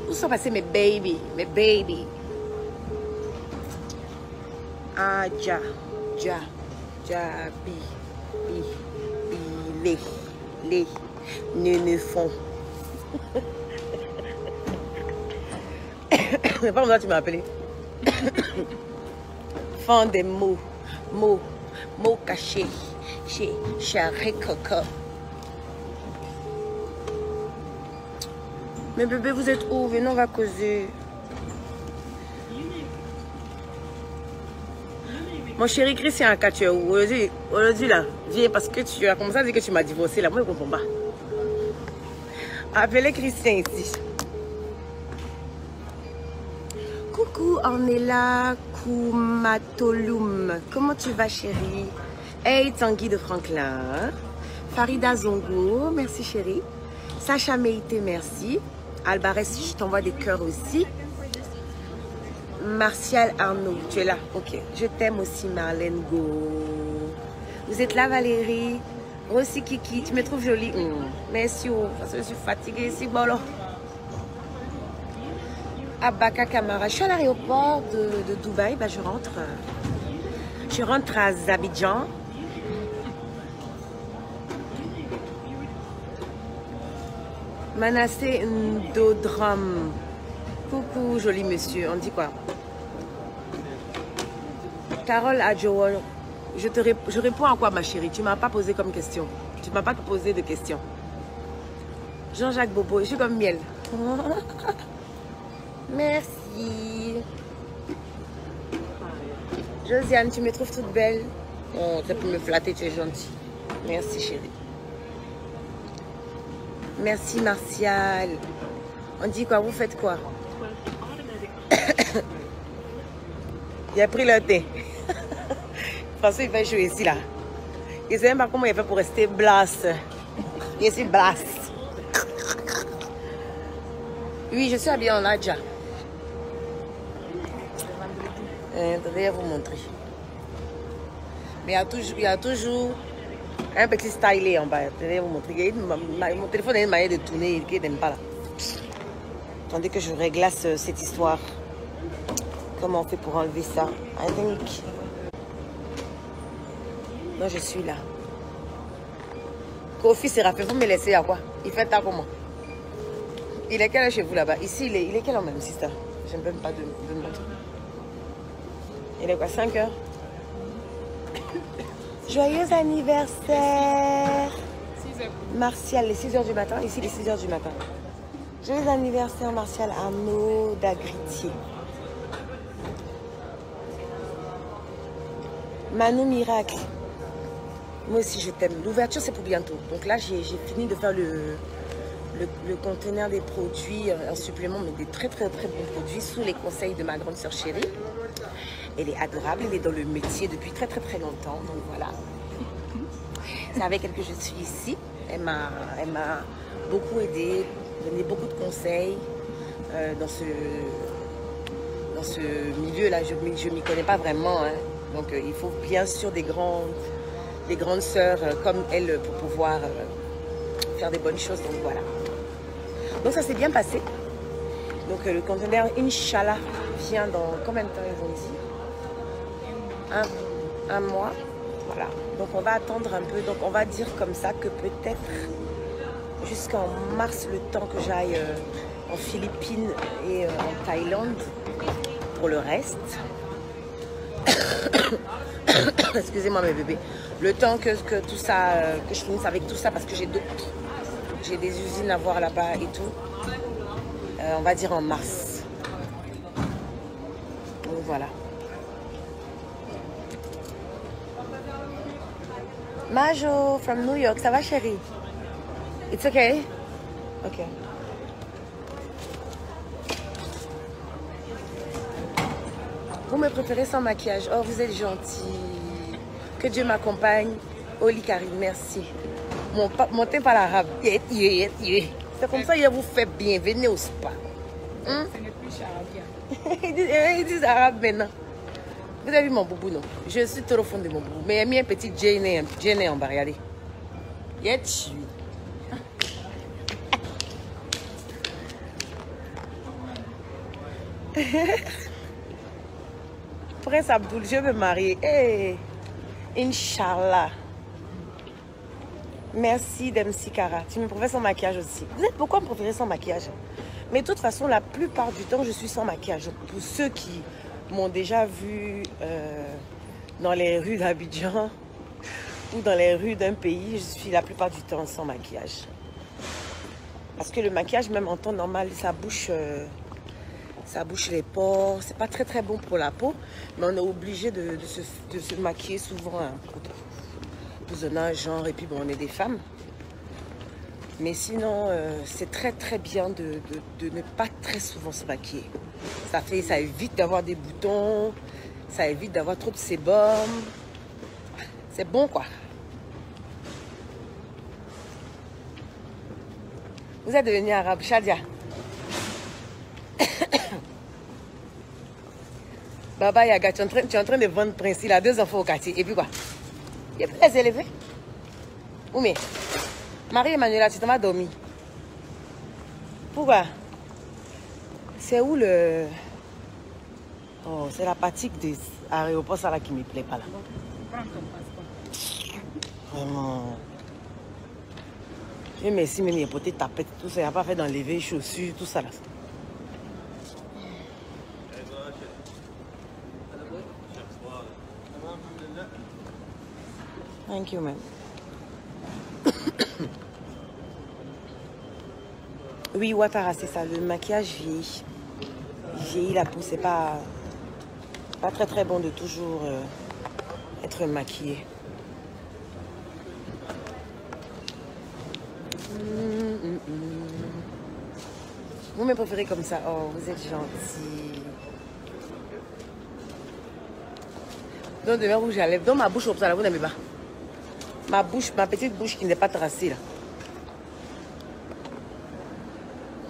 Où sont passés mes baby? Mes baby. Ah, ja, les, ne font. C'est pas moi tu m'as appelé. Font des mots cachés chez Charé Coco. Mais bébé, vous êtes où? Venez, on va causer. Mon chéri Christian, quand tu es où? Aujourd'hui là, viens parce que tu as commencé à dire que tu m'as divorcé là. Moi, je ne comprends pas. Appelez Christian ici. Coucou, Ornella Koumatoloum. Comment tu vas, chérie? Hey, Tanguy de Franklin. Farida Zongo, merci, chérie. Sacha Meïté, merci. Albarès, je t'envoie des cœurs aussi. Martial Arnaud, tu es là? Ok. Je t'aime aussi, Marlène Go. Vous êtes là, Valérie? Rossi Kiki, tu me trouves jolie. Merci, parce que je suis fatiguée ici. Bon, alors. Abaka Kamara. Je suis à l'aéroport de Dubaï. Bah, je rentre. Je rentre à Abidjan. Manassé Ndodram. Coucou, joli monsieur. On dit quoi? Carole Adjowol. Je réponds à quoi, ma chérie? Tu ne m'as pas posé comme question. Tu ne m'as pas posé de question. Jean-Jacques Bobo. Je suis comme miel. Merci. Josiane, tu me trouves toute belle. Oh, tu peux me flatter, tu es gentille. Merci, chérie. Merci, Martial. On dit quoi? Vous faites quoi? Il a pris le thé. François, il fait chaud ici, là. Il ne sait même pas comment il fait pour rester blasse. Il est si blasse. Oui, je suis habillée en Nadja. Attendez, vous montrer. Mais il y a toujours un petit stylé en bas. Attendez, vous montrer. Mon téléphone a une manière de tourner qui n'aime pas là. Attendez que je réglace cette histoire. Comment on fait pour enlever ça? I think. Non, je suis là. Kofi Séraphin, vous me laissez à quoi? Il fait ta comment? Il est quelle heure chez vous là-bas? Ici, il est quelle heure même, sister? Je ne peux même pas de montrer. Il est quoi, 5 heures? Joyeux anniversaire! 6 heures. Martial, les 6 heures du matin. Ici, les 6 heures du matin. Joyeux anniversaire, Martial Arnaud d'Agritier. Manu Miracle. Moi aussi, je t'aime. L'ouverture, c'est pour bientôt. Donc là, j'ai fini de faire le conteneur des produits, un supplément, mais des très, très, très bons produits sous les conseils de ma grande sœur chérie. Elle est adorable. Elle est dans le métier depuis très, très, très longtemps. Donc voilà. C'est avec elle que je suis ici. Elle m'a beaucoup aidée, donné beaucoup de conseils dans ce milieu-là. Je ne m'y connais pas vraiment. Hein. Donc il faut bien sûr des grandes sœurs comme elle pour pouvoir faire des bonnes choses. Donc voilà. Donc ça s'est bien passé. Donc le conteneur, Inch'Allah, vient dans combien de temps ils ont dit? Un mois. Voilà. Donc on va attendre un peu. Donc on va dire comme ça que peut-être jusqu'en mars, le temps que j'aille en Philippines et en Thaïlande pour le reste. Excusez-moi mes bébés. Le temps que tout ça, que je finisse avec tout ça parce que j'ai des usines à voir là-bas et tout. On va dire en mars. Donc voilà. Majo from New York, ça va chérie? It's okay? Ok. Vous me préférez sans maquillage. Oh, vous êtes gentil. Que Dieu m'accompagne. Oli Karim, merci. Montez par l'arabe. C'est comme ça qu'il vous fait bien. Venez au spa. Ce n'est plus charabia. Ils disent arabe maintenant. Vous avez vu mon boubou, non? Je suis trop fond de mon boubou. Mais il y a mis un petit Jane en bas, regardez. Il est Prince Abdul, je veux me marier. Hey, Inch'Allah. Merci Demsi Cara. Tu me préfères sans maquillage aussi. Vous êtes pourquoi me préférez sans maquillage? Mais de toute façon, la plupart du temps, je suis sans maquillage. Pour ceux qui m'ont déjà vu dans les rues d'Abidjan ou dans les rues d'un pays, je suis la plupart du temps sans maquillage. Parce que le maquillage, même en temps normal, ça bouche les pores. C'est pas très très bon pour la peau. Mais on est obligé de se maquiller souvent hein, pour un genre. Et puis bon, on est des femmes. Mais sinon, c'est très très bien de ne pas très souvent se maquiller. Ça évite d'avoir des boutons. Ça évite d'avoir trop de sébum. C'est bon quoi. Vous êtes devenu arabe, Shadia. Baba Yaga, tu es en train de vendre Prince. Il a 2 enfants au quartier. Et puis quoi? Il est très élevé. Où mais? Marie-Emmanuela, tu t'en vas dormir. Pourquoi? C'est où le... Oh, c'est la partie des aéroports, ça là qui me plaît pas là. Vraiment. Je merci même, il y a poté tapette, tout ça. Il n'y a pas fait d'enlever les chaussures, tout ça là. Thank you, man. Oui, Ouattara, c'est ça. Le maquillage vieillit. Il vieillit la peau. C'est pas très très bon de toujours être maquillé. Vous me préférez comme ça. Oh, vous êtes gentil. Donc demain rouge à lèvres. Dans ma bouche comme ça, là, vous n'aimez pas. Ma bouche, ma petite bouche qui n'est pas tracée là.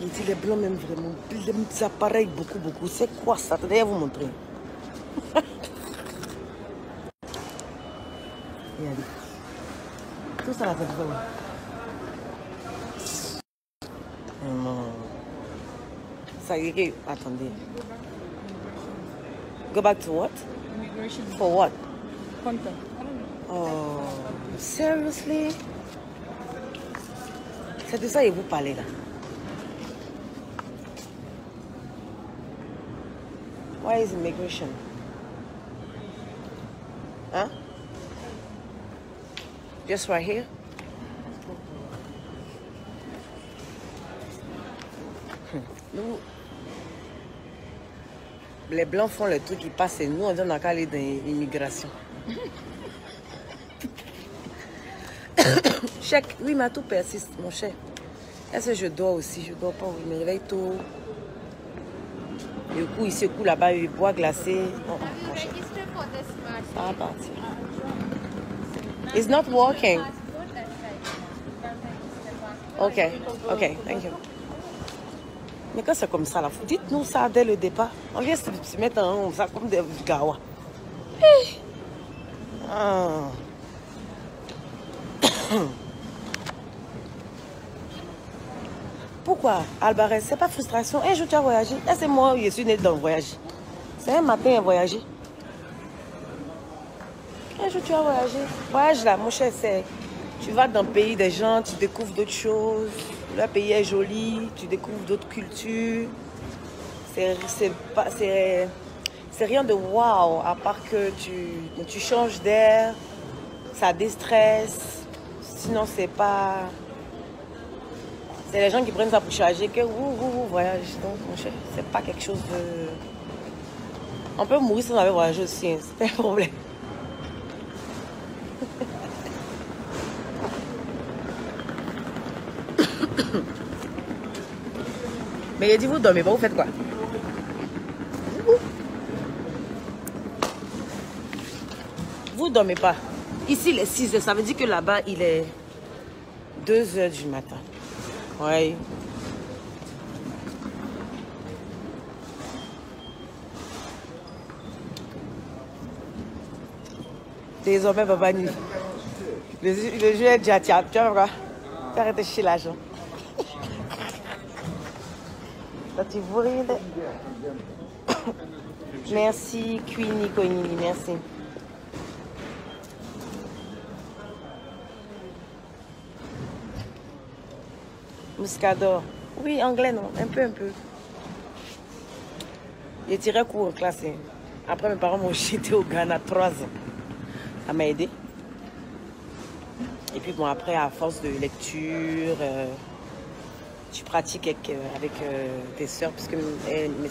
Il dit les blancs même vraiment. Les appareils beaucoup, beaucoup. C'est quoi ça? Attendez, je vais vous montrer. Regardez. Tout ça là, ça fait vraiment. Ça y est, attendez. Go back to what? Immigration. For what? Contact. Oh, seriously? C'est de ça que vous parlez là. Why is immigration? Huh? Just right here? Nous, les blancs font le truc qui passe et nous, on dit on a qu'à aller dans l'immigration. Chèque, oui, mais tout persiste, mon cher. Est-ce que je dors aussi? Je dors pas, je me réveille tôt. Du coup, ici, coup là-bas, il bois glacé. Oh, mon cher. Ça va partir. It's not working. Ok, ok, thank you. Mais quand c'est comme ça, là, dites-nous ça dès le départ. On vient se mettre en ça comme des gawa. Ah. Pourquoi, Alvarez? C'est pas frustration. Un jour, tu as voyagé. Là, c'est moi, je suis né dans le voyage. C'est un matin, à voyager. Un jour, tu as voyagé. Voyage là, mon cher, c'est... Tu vas dans le pays des gens, tu découvres d'autres choses. Le pays est joli, tu découvres d'autres cultures. C'est rien de waouh, à part que tu changes d'air, ça déstresse. Sinon, c'est pas... C'est les gens qui prennent ça pour charger que voyage. Donc, mon cher, c'est pas quelque chose de... On peut mourir sans avoir voyagé aussi, hein. C'est pas un problème. Mais il dit, vous dormez pas, vous faites quoi? Vous dormez pas. Ici, il est 6 heures. Ça veut dire que là-bas, il est 2 heures du matin. Oui. Désormais, papa, le jeu est déjà tiens. Tu vois quoi? Tu arrêtes de chier l'argent. Tu vois, Merci, Queenie Coinini, merci. Muscador. Oui, anglais, non. Un peu, un peu. J'ai tiré cours en classe. Après, mes parents m'ont jeté au Ghana 3 ans. Ça m'a aidé. Et puis, bon, après, à force de lecture, tu pratiques avec tes soeurs, puisque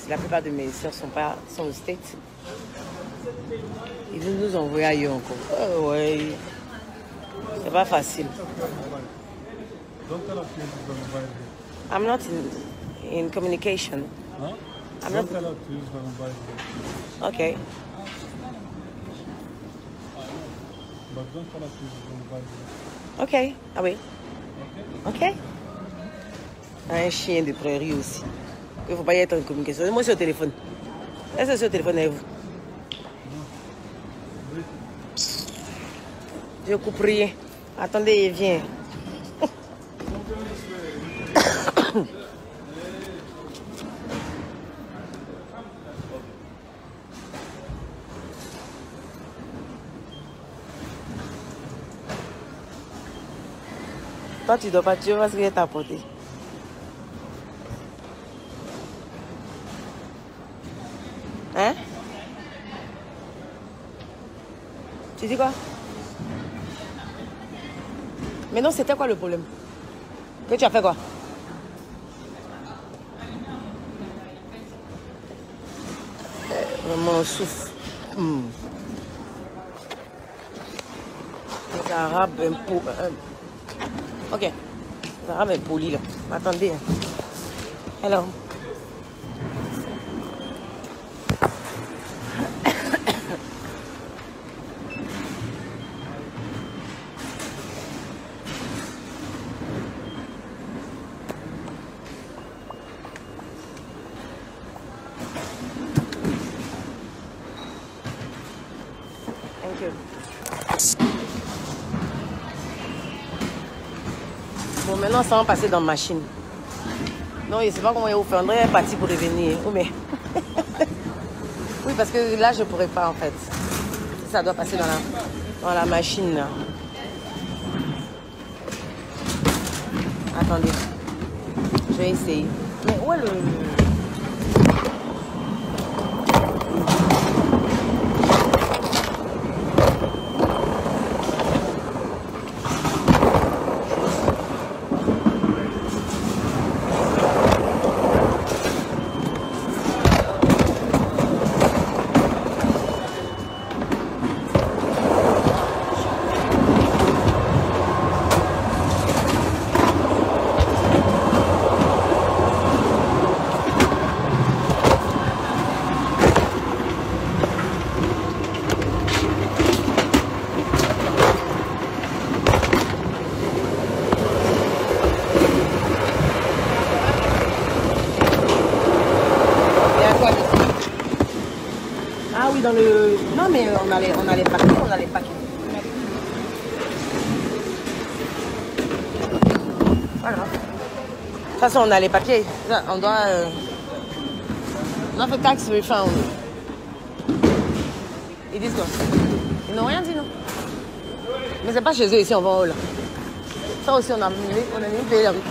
la plupart de mes soeurs sont aux States. Ils vont nous envoyer ailleurs encore. Oh, ouais. C'est pas facile. I'm not in communication. Huh? I'm Don't not. tell her to use the mobile phone. Okay. But don't tell her to use the mobile phone. Ok. Ah oui. Okay? Ok. Un chien de prairie aussi. Il ne faut pas y être en communication. Moi, c'est au téléphone. Est-ce que c'est au téléphone avec vous? Je coupe rien. Attendez, il vient. Toi, tu dois pas tuer parce qu'il est apporté. Hein? Tu dis quoi? Mais non, c'était quoi le problème? Que tu as fait quoi? Vraiment, on souffle. Les Arabes Ok. Les Arabes impolis là. Attendez. Hello. Thank you. Bon, maintenant, ça va passer dans la machine. Non, je ne sais pas comment il vous faire. André est parti pour revenir. Oh, mais... oui, parce que là, je ne pourrais pas, en fait. Ça doit passer dans la machine, là. Attendez. Je vais essayer. Mais où est le... Ah oui, dans le... Non, mais on a les paquets. Voilà. De toute façon, on a les papiers. On doit... On a fait tax refund. Ils disent quoi? Ils n'ont rien dit, non? Mais c'est pas chez eux ici, on va en haut, là. Ça aussi, on a mis,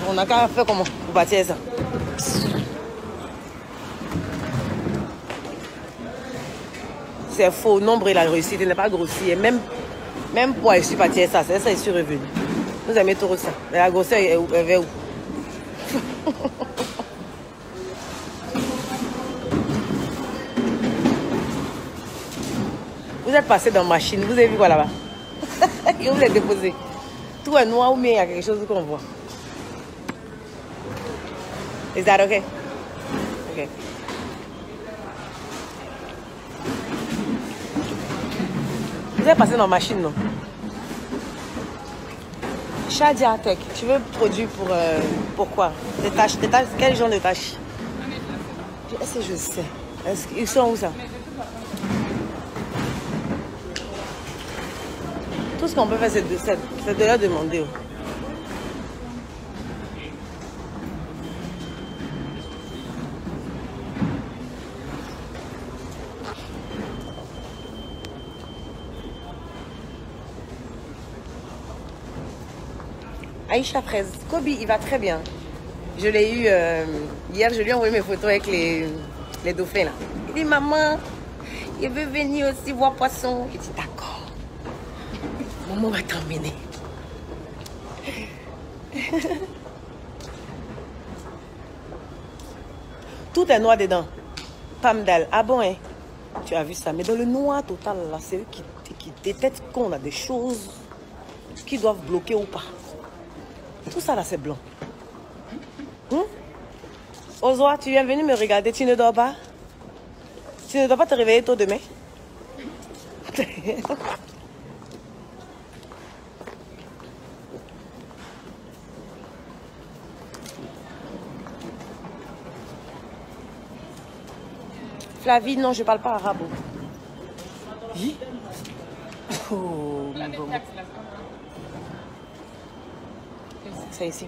on a qu'à faire comment? Pour bâtir ça. C'est faux. Nombre, il a réussi. Il n'est pas grossier. Même poids, je suis parti ça. C'est ça, je suis revenu. Vous aimez trop ça. Mais la grosseur, elle va où? Vous êtes passé dans la machine. Vous avez vu quoi là-bas? Et vous l'avez déposé. Tout est noir ou bien il y a quelque chose qu'on voit. Is that okay? Okay. Vous êtes passé dans la machine, non? Shadia Tech, tu veux produire pour quoi? Des tâches, quel genre de tâches? Est-ce que je sais? Ils sont où ça? Tout ce qu'on peut faire, c'est de leur demander. Aïcha Fraise. Kobe, il va très bien. Je l'ai eu hier, je lui ai envoyé mes photos avec les dauphins là. Il dit, maman, il veut venir aussi voir poisson. Il dit, d'accord. Maman va t'emmener. Tout est noir dedans. Pamdal. Ah bon, hein? Tu as vu ça? Mais dans le noir total, là, c'est eux qui détectent qu'on a des choses qui doivent bloquer ou pas. Tout ça, là, c'est blanc. Ozoa, tu viens venir me regarder, tu ne dors pas? Tu ne dois pas te réveiller tôt demain? Flavie, non, je parle pas arabe. Oh, bon. C'est ici.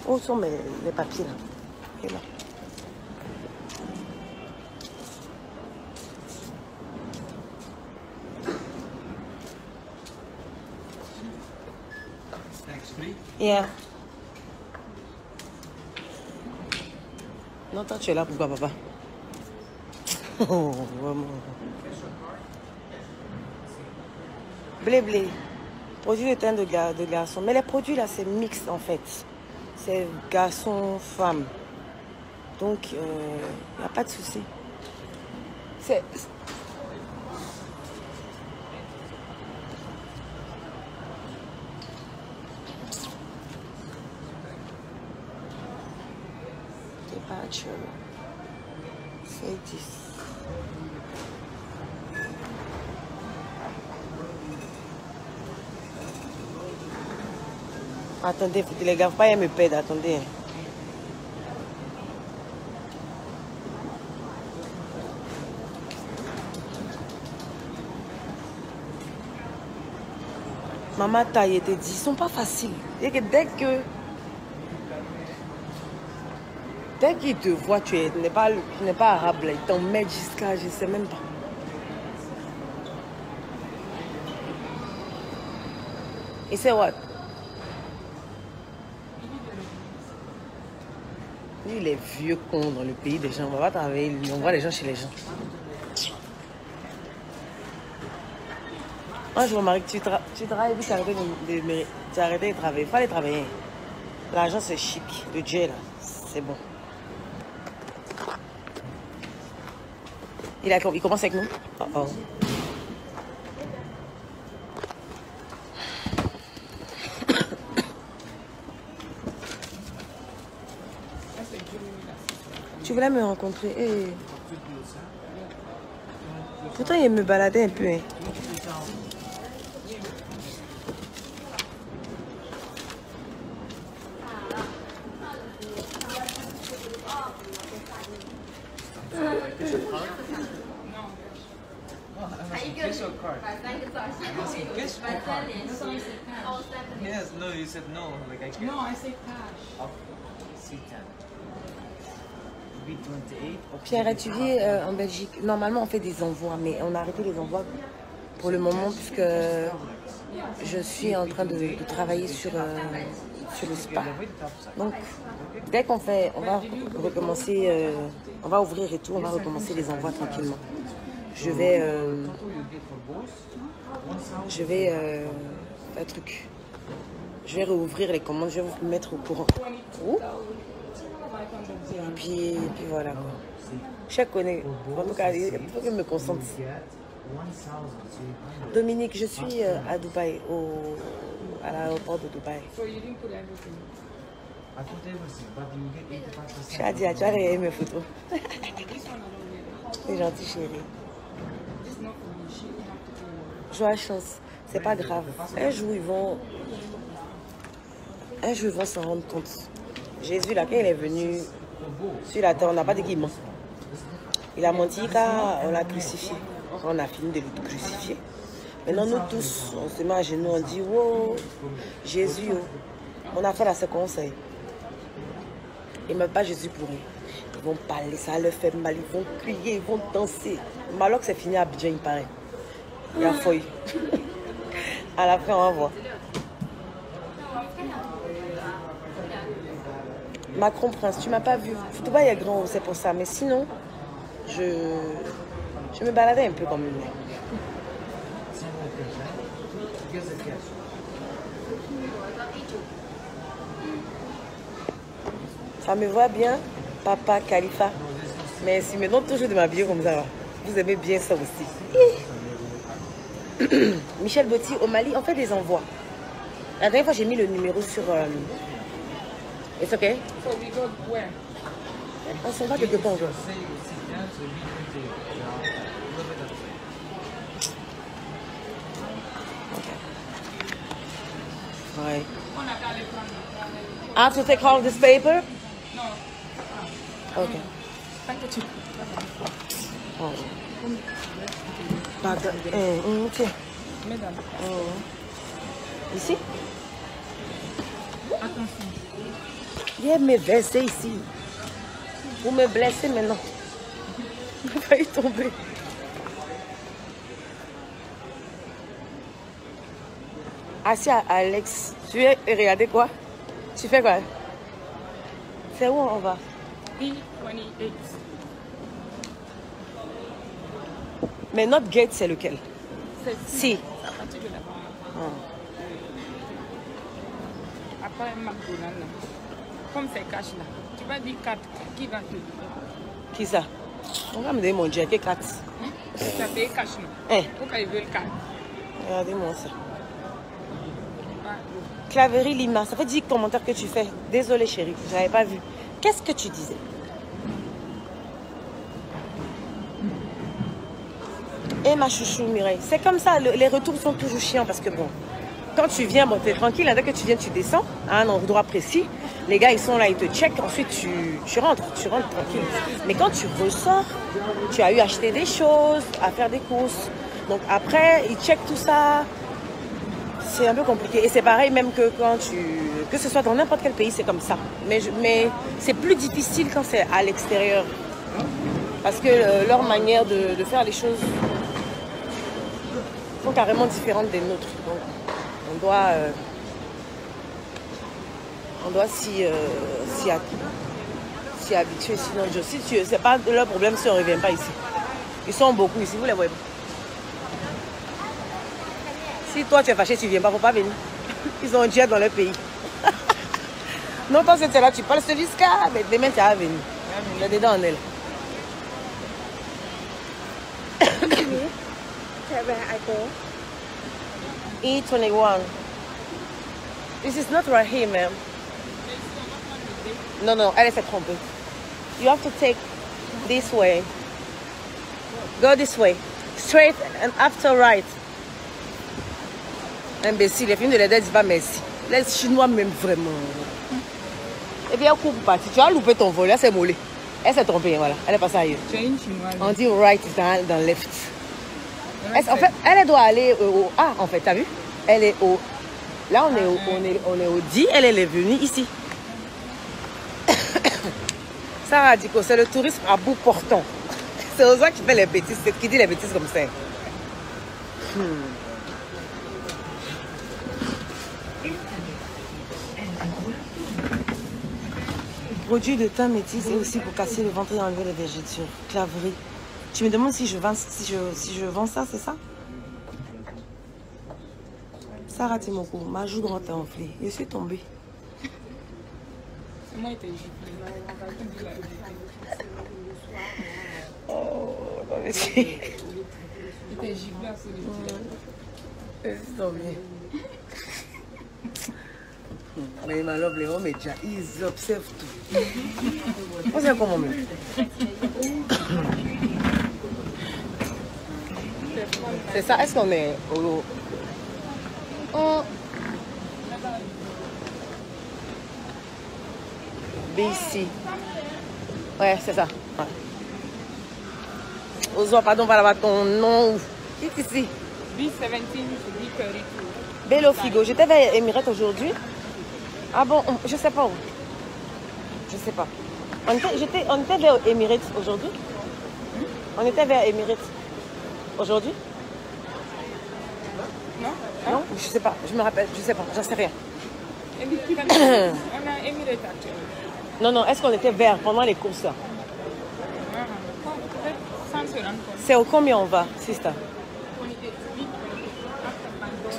Où sont les papiers là? Et là. Yeah. Non, toi, tu es là pourquoi, papa? Oh, vraiment. Blé, blé. Produit de teint de garçon. Mais les produits là, c'est mixte en fait. C'est garçon, femme. Donc, il n'y a pas de souci. C'est... C'est 10. Attendez, faut que les gars, pas me perdre, attendez. Maman taille était dit, ils sont pas faciles. Et que dès qu'ils te voient, tu n'es pas arabe, là, ils t'en mettent jusqu'à, je sais même pas. Et c'est what? Lui, les vieux cons dans le pays des gens, on va pas travailler, on voit les gens chez les gens. Un jour, Marie, tu travailles, puis tu as arrêté de travailler. Il faut aller travailler. L'argent, c'est chic. Le jet, là, c'est bon. Il commence avec nous. Oh oh. Tu voulais me rencontrer. Hey. Pourtant, il me baladait un peu. Hein. Yes, no, you said no. Like I can't. No, I say cash. C10. B28. Pierre, tu vis en Belgique. Normalement, on fait des envois, mais on a arrêté les envois pour le moment puisque je suis en train de travailler sur le spa. Donc, dès qu'on fait, on va recommencer, on va ouvrir et tout, on va recommencer les envois tranquillement. Je vais un truc. Je vais rouvrir les commandes, je vais vous mettre au courant. Ouh. Et puis voilà. Je connais. Il faut que je me concentre. Dominique, je suis à Dubaï, à l'aéroport de Dubaï. Shadia, tu as regardé mes photos. C'est gentil, chérie. Joie, chance. C'est pas grave. Un jour, ils vont s'en rendre compte. Jésus, là, quand il est venu sur la terre, on n'a pas dit qu'il ment. Il a menti car on l'a crucifié. On a fini de le crucifier. Maintenant, nous tous, on se met à genoux, on dit, oh, Jésus, oh. On a fait la conseil. Et même pas Jésus pour eux. Ils vont parler, ça leur fait mal, ils vont crier, ils vont danser. Malheureusement, c'est fini à Abidjan, il paraît. Il y a feuille. À la fin, on va voir. Macron Prince, tu m'as pas vu. Dubaï est grand, c'est pour ça. Mais sinon, je me baladais un peu comme lui. Ça me voit bien, papa Khalifa. Mais si maintenant toujours de m'habiller comme ça, vous aimez bien ça aussi. Michel Botti, au Mali, on fait des envois. La dernière fois, j'ai mis le numéro sur... It's okay? So we go where? On s'en va quelque part. Ouais. On a qu'à les prendre. I have to take all this paper? Non. Okay. T'inquiète. Oh. Pardon. Tiens. Mets dans le Ici? Attention. Viens me verser ici. Vous me blessez maintenant. Je vais failli tomber. Assis à Alex, tu veux regarder quoi? Tu fais quoi? C'est où on va? B28. Mais notre gate, c'est lequel? C'est Si. à partir de là-bas. Ah. Après McDonald's, là. Comme c'est cash là, tu vas dire 4. Qui va te dire? Qui ça? On va me donner mon jacket 4. Tu as payé cash non? Hein? Pourquoi ils veulent 4? Regardez-moi ça. Claverie Lima, ça fait 10 commentaires que tu fais. Désolée chérie, je n'avais pas vu. Qu'est-ce que tu disais? Et ma chouchou Mireille, c'est comme ça, les retours sont toujours chiants parce que bon, quand tu viens, bon, t'es tranquille, dès que tu viens, tu descends à un endroit précis. Les gars, ils sont là, ils te checkent, ensuite tu rentres tranquille. Mais quand tu ressors, tu as eu à acheter des choses, à faire des courses. Donc après, ils checkent tout ça. C'est un peu compliqué. Et c'est pareil même que quand que ce soit dans n'importe quel pays, c'est comme ça. Mais c'est plus difficile quand c'est à l'extérieur. Parce que leur manière de faire les choses sont carrément différentes des nôtres. Donc, on doit s'y habituer. Sinon, c'est pas leur problème si on ne revient pas ici. Ils sont beaucoup ici, vous les voyez pas. Si toi tu es fâché, tu ne viens pas, il ne faut pas venir. Ils ont un jet dans leur pays. Non, toi c'était là, tu parles jusqu'à. Mais demain tu vas venir. Il est dedans en elle. E21. This is not right here, ma'am. Non, elle s'est trompée. You have to take this way. Go this way. Straight and after right. Imbécile, les films de l'aide, disent pas merci. Les Chinois m'aiment vraiment. Et bien, coupe parti. Tu as loupé ton vol, là c'est mollet. Elle s'est trompée, voilà. Elle est passée ailleurs. Tu es une chinoise. On dit right dans left. En fait, elle doit aller au A, en fait, t'as vu? Elle est au... Là, on est au D, elle est venue ici. Sarah Diko, c'est le tourisme à bout portant. C'est aux gens qui fait les bêtises, c'est qui dit les bêtises comme ça. Produit de teint métis, c'est aussi pour casser le ventre et enlever les vergetures. Claverie. Tu me demandes si je vends ça, c'est ça? Sarah Timoko, ma joue droite est enflée. Je suis tombée. C'est moi qui t'ai giflé. Oh, non mais c'est... Il t'ai giflé à cause de Je suis tombée. Mais ma love, les hommes, déjà, ils observent tout. On sait comment même. C'est ça, est-ce qu'on est au... Oh. BC. Ouais, c'est ça. Ouais. Ozo, pardon, va là-bas ton nom. Qui est ici? B17, B32. Bello Figo. J'étais vers Emirates aujourd'hui. Ah bon, je sais pas où. Je sais pas. On était vers Emirates aujourd'hui. On était vers Emirates aujourd'hui. Non? Non, je sais pas. Je me rappelle. Je sais pas. J'en sais rien. On a Emirates actuellement. Non, non, est-ce qu'on était vert pendant les courses là? Sans se rendre compte. C'est au combien on va, sister?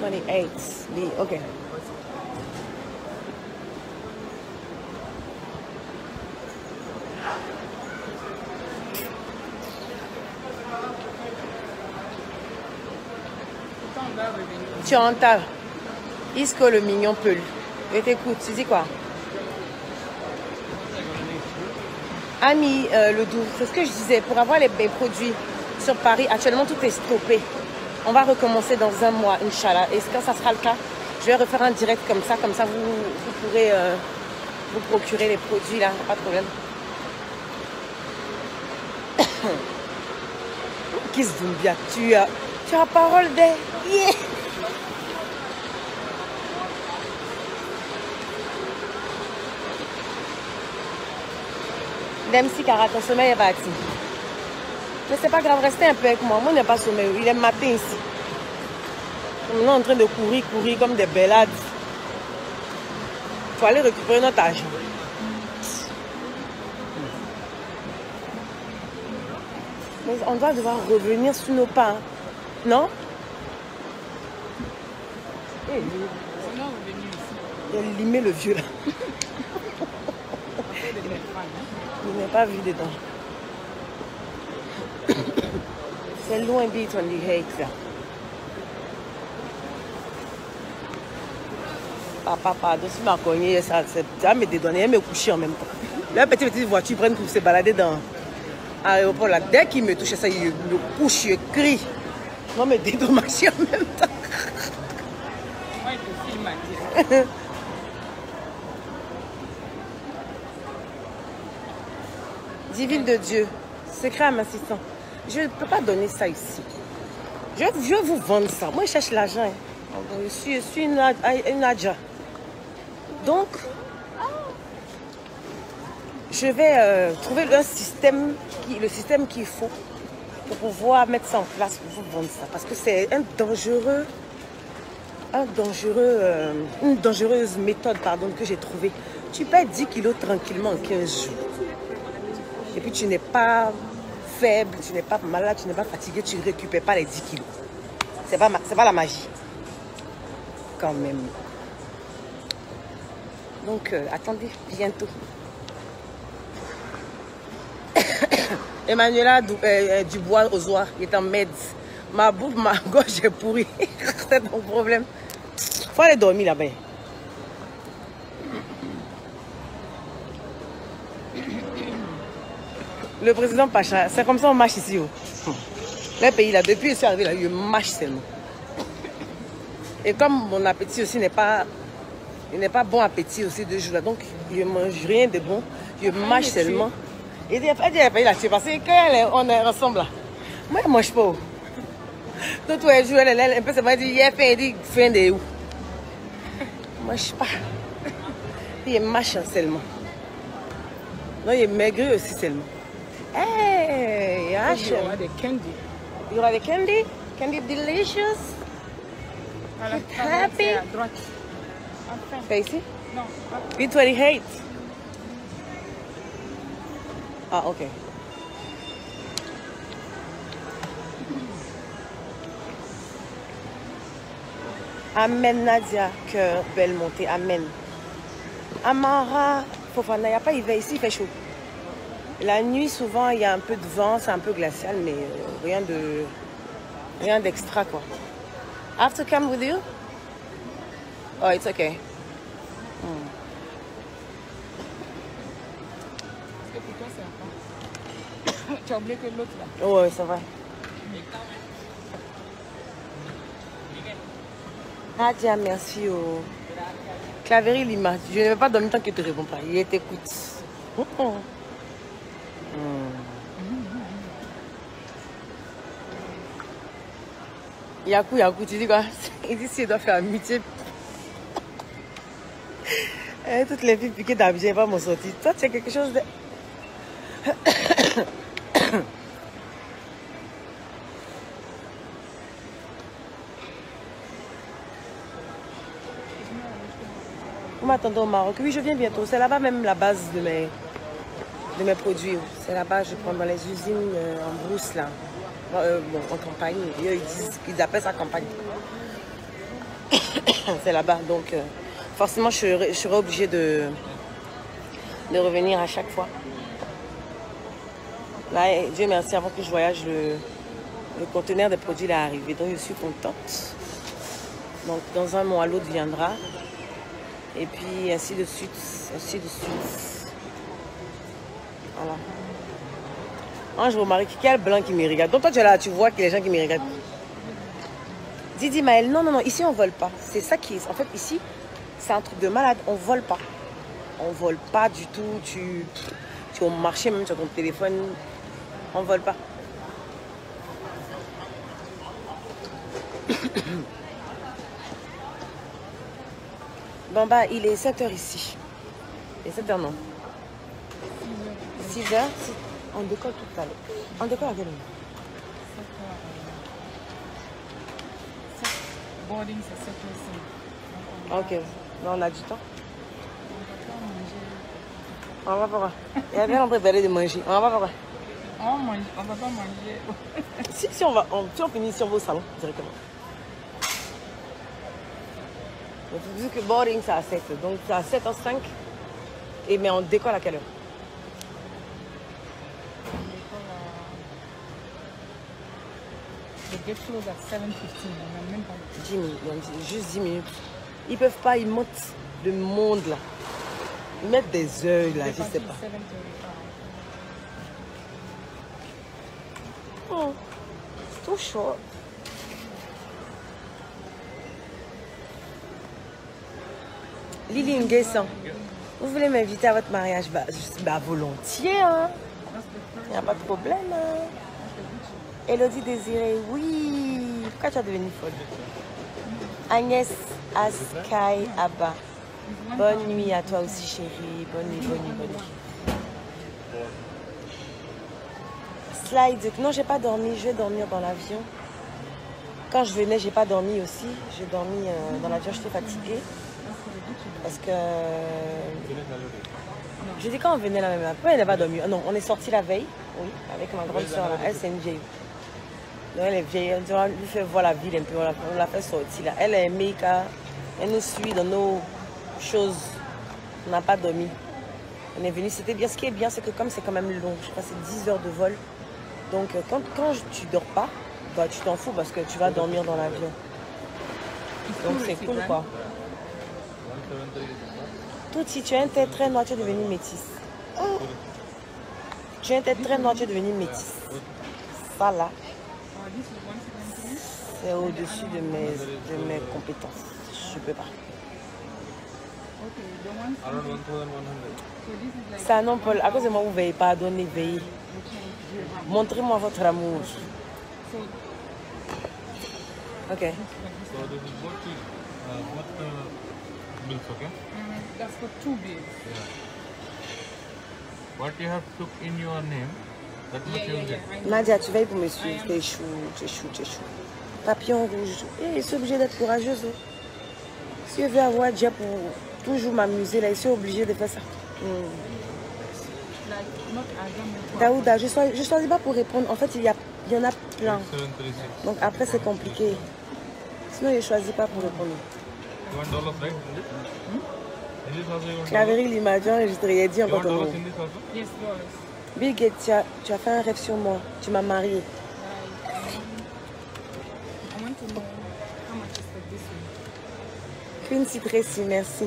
28. Ok. Pourtant, on va revenir. Tu entends? Isco le mignon peul. Je t'écoute, tu dis quoi? Ami, le doux, c'est ce que je disais. Pour avoir les produits sur Paris, actuellement tout est stoppé. On va recommencer dans un mois, Inch'Allah. Et quand ça sera le cas, je vais refaire un direct comme ça vous pourrez vous procurer les produits là, pas de problème. Kiss Dumbia, tu as parole de... Yeah. Même si Cara, ton sommeil est parti. Mais c'est pas grave, restez un peu avec moi. Moi, il n'est pas sommeil. Il est matin ici. On est en train de courir comme des bellades. Il faut aller récupérer notre argent. Mais on doit devoir revenir sur nos pas. Hein. Non? Sinon, revenir ici. Il a limé le vieux là. Il n'est pas vu dedans. C'est loin d'être on the Hague là. Papa, pardon, si ma cognée, ça va me dédonner, elle me coucher en même temps. Là, petite voiture, ils prennent pour se balader dans l'aéroport là. Dès qu'il me touche ça, il me couche, il crie. Ils vont me dédommager en même temps. Moi, je filme à dire. Divine de Dieu, secret à ma assistant. Je ne peux pas donner ça ici. Je vais vous vendre ça. Moi, je cherche l'argent. Hein. Je suis une adja. Donc, je vais trouver le système qu'il faut pour pouvoir mettre ça en place pour vous vendre ça. Parce que c'est une dangereuse méthode que j'ai trouvée. Tu perds 10 kilos tranquillement en 15 jours. Et puis tu n'es pas faible, tu n'es pas malade, tu n'es pas fatigué, tu ne récupères pas les 10 kilos. C'est pas la magie. Quand même. Donc, attendez, bientôt. Emmanuela Dubois Ozoir, qui est en meds. Ma gorge est pourrie. C'est ton problème. Faut aller dormir là-bas. Le président Pacha, c'est comme ça on marche ici. Les pays là, depuis que je suis arrivé là, je marche seulement. Et comme mon appétit aussi n'est pas bon appétit aussi de jour là, donc je ne mange rien de bon, je marche seulement. Et il y a pas de là, parce que quand on est ensemble là, moi je ne mange pas. Donc tous les jours, elle un peu, ça m'a dit, il y a fin de où? Je ne mange pas. Il marche seulement. Non, il est maigre aussi seulement. Hey, Il y aura des candy. Il y aura des candy? Candy delicious? Voilà, Happy? à droite. Enfin. C'est ici? Non, B28. Ah, ok. Amen Nadia, cœur, belle montée, amen. Amara, Fofana, il n'y a pas hiver ici, il fait chaud. La nuit, souvent, il y a un peu de vent, c'est un peu glacial, mais rien d'extra, quoi. I have to come with you? Oh, it's okay. Parce que pour toi, c'est un peu. Tu as oublié que l'autre là. Oh, ouais, ça va. Nadia, merci. Oh. Claverie Lima, je ne vais pas dormir tant qu'il ne te répond pas. Il t'écoute. Yakou, tu dis quoi? Il dit s'il doit faire amitié. Toutes les filles piquées d'Abidjan vont m'en sortir. Toi, tu as quelque chose de... Vous m'attendais au Maroc. Oui, je viens bientôt. C'est là-bas même la base de mes produits. C'est là-bas, je prends dans les usines en brousse, là. Bon, en campagne. Eux, ils appellent ça campagne. C'est là-bas. Donc, forcément, je serai obligée de revenir à chaque fois. Là, Dieu merci, avant que je voyage, le conteneur de produits est arrivé. Donc, je suis contente. Donc, dans un mois, l'autre viendra. Et puis, ainsi de suite. Ainsi de suite. Voilà. Ange, vous remarquez quel blanc qui me regarde. Donc, toi, tu es là, tu vois que les gens qui me regardent. Didi Maël, non, non, non, ici, on ne vole pas. C'est ça qui est. En fait, ici, c'est un truc de malade. On ne vole pas. On ne vole pas du tout. Tu es au marché, même sur ton téléphone. On ne vole pas. Bon, bah, il est 7h ici. Il est 7h, non. 6h. On décolle tout à l'heure. On décolle à quelle heure? Boarding, c'est 7h. Ok. Non, on a du temps. On va voir. Il y a bien préparé de manger. On va voir. On ne va pas manger. Si on finit ici, on va au salon directement. Vu que boarding c'est à 7, donc c'est à 7h05. Mais on décolle à quelle heure? The gate close at 7:15. On n'a même pas. 10 minutes, juste 10 minutes. Ils peuvent pas, ils montent le monde là. Ils mettent des heures là, je sais pas. Oh, c'est trop chaud. Lily Nguessan, vous voulez m'inviter à votre mariage? Bah volontiers, hein. Il n'y a pas de problème. Hein. Elodie Désirée, oui. Pourquoi tu as devenu folle? Agnès Askai Abba. Bonne nuit à toi aussi, chérie. Bonne nuit, bonne nuit, bonne nuit. Slide, non, j'ai pas dormi. Je vais dormir dans l'avion. Quand je venais, j'ai pas dormi aussi. J'ai dormi dans l'avion, j'étais fatiguée. Parce que... Je dis quand on venait la même après, elle n'a pas dormi. Non, on est sorti la veille, oui, avec ma grande soeur là. Elle, c'est une vieille. Donc, elle est vieille, on lui fait voir la ville un peu, on l'a fait sortir là. Elle est aimée car elle nous suit dans nos choses. On n'a pas dormi. On est venu, c'était bien. Ce qui est bien, c'est que comme c'est quand même long, je crois que c'est 10 heures de vol. Donc quand tu dors pas, bah, tu t'en fous parce que tu vas dormir dans l'avion. Donc c'est cool quoi. Tout si tu as un tête très noir, tu es devenu métisse. Tu as un tête très noir, tu es devenu métisse. Ça là, c'est au-dessus de mes compétences. Je peux pas. Ça non Paul, à cause de moi vous ne veillez pas, donnez, veillez. Montrez-moi votre amour. Ok. So this is what bills, okay? That's for 2 bills. Yeah. What you have took in your name, that much you will get. I know. Nadia, tu veilles pour me suivre. Tu es chou, tu es chou, tu es chou. Papillon rouge. Je suis obligée d'être courageuse. Oh. Si je veux avoir déjà pour toujours m'amuser, là, je suis obligée de faire ça. Like, not Adam. Daouda, je choisis pas pour répondre. En fait, il y en a plein. 736. Donc après, c'est compliqué. Sinon, je ne choisis pas pour répondre. You want dollars, right? In this also you want La dollars? vérité, il m'a dit, je te l'ai dit You encore want ton dollars mot. in this also? Yes, dollars. Bill Gates, tu as fait un rêve sur moi. Tu m'as marié. I want to know how much is for this one. Quincy Tracy, merci.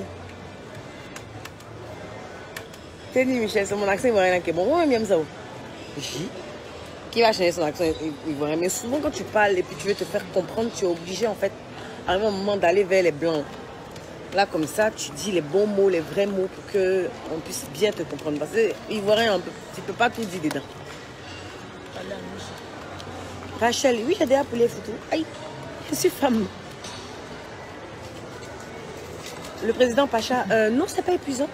T'es dit, Michel, c'est mon accent ivoirien qui est bon. Moi, j'aime ça. Qui va changer son accent ivoirien? Mais souvent, quand tu parles et puis tu veux te faire comprendre, tu es obligé, en fait, à un moment d'aller vers les blancs. Là, comme ça, tu dis les bons mots, les vrais mots pour qu'on puisse bien te comprendre. Parce que ivoirien, tu ne peux pas tout dire dedans. Rachel, oui, j'ai déjà appelé photo. Aïe, je suis femme. Le président Pacha, non, c'est pas épuisant.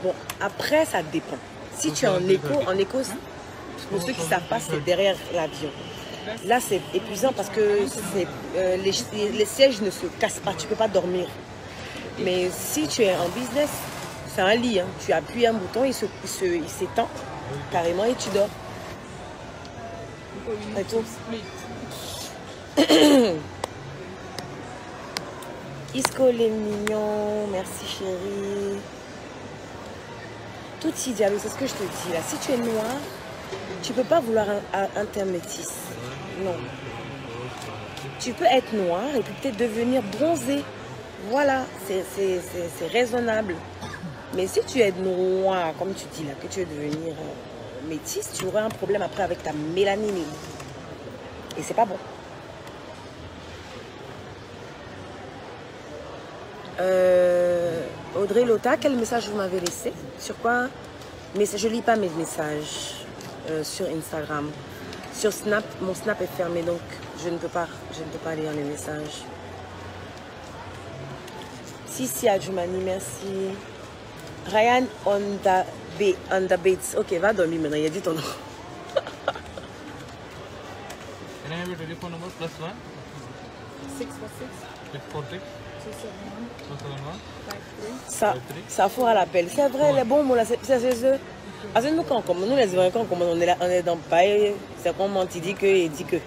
Bon, après, ça dépend. Si tu es en écho, pour ceux qui ne savent pas, c'est derrière l'avion. Là, c'est épuisant parce que les sièges ne se cassent pas. Tu ne peux pas dormir. Mais si tu es en business, c'est un lit. Hein. Tu appuies un bouton, il s'étend carrément et tu dors. Et tout. Isco les mignons, merci chérie. Tout si dialogue, c'est ce que je te dis là. Si tu es noir, tu peux pas vouloir un teint métis. Non. Tu peux être noir et puis peut-être devenir bronzé. Voilà, c'est raisonnable. Mais si tu es noir, comme tu dis là, que tu veux devenir métis, tu auras un problème après avec ta mélanine. Et c'est pas bon. Audrey Lota, quel message vous m'avez laissé? Sur quoi? Mais je lis pas mes messages sur Instagram. Sur Snap, mon Snap est fermé, donc je ne peux pas lire les messages. Si, Adjoumani, merci. Ryan on the Bates. Ok, va dormir maintenant, il a dit ton nom. Can I have your telephone number +1 646 646 271 Ça fera l'appel. C'est vrai, les bons mots là, c'est eux. Parce que nous, quand on commence, nous les Ivoiriens, on est dans le pays, c'est comme on te dit que, et dit que.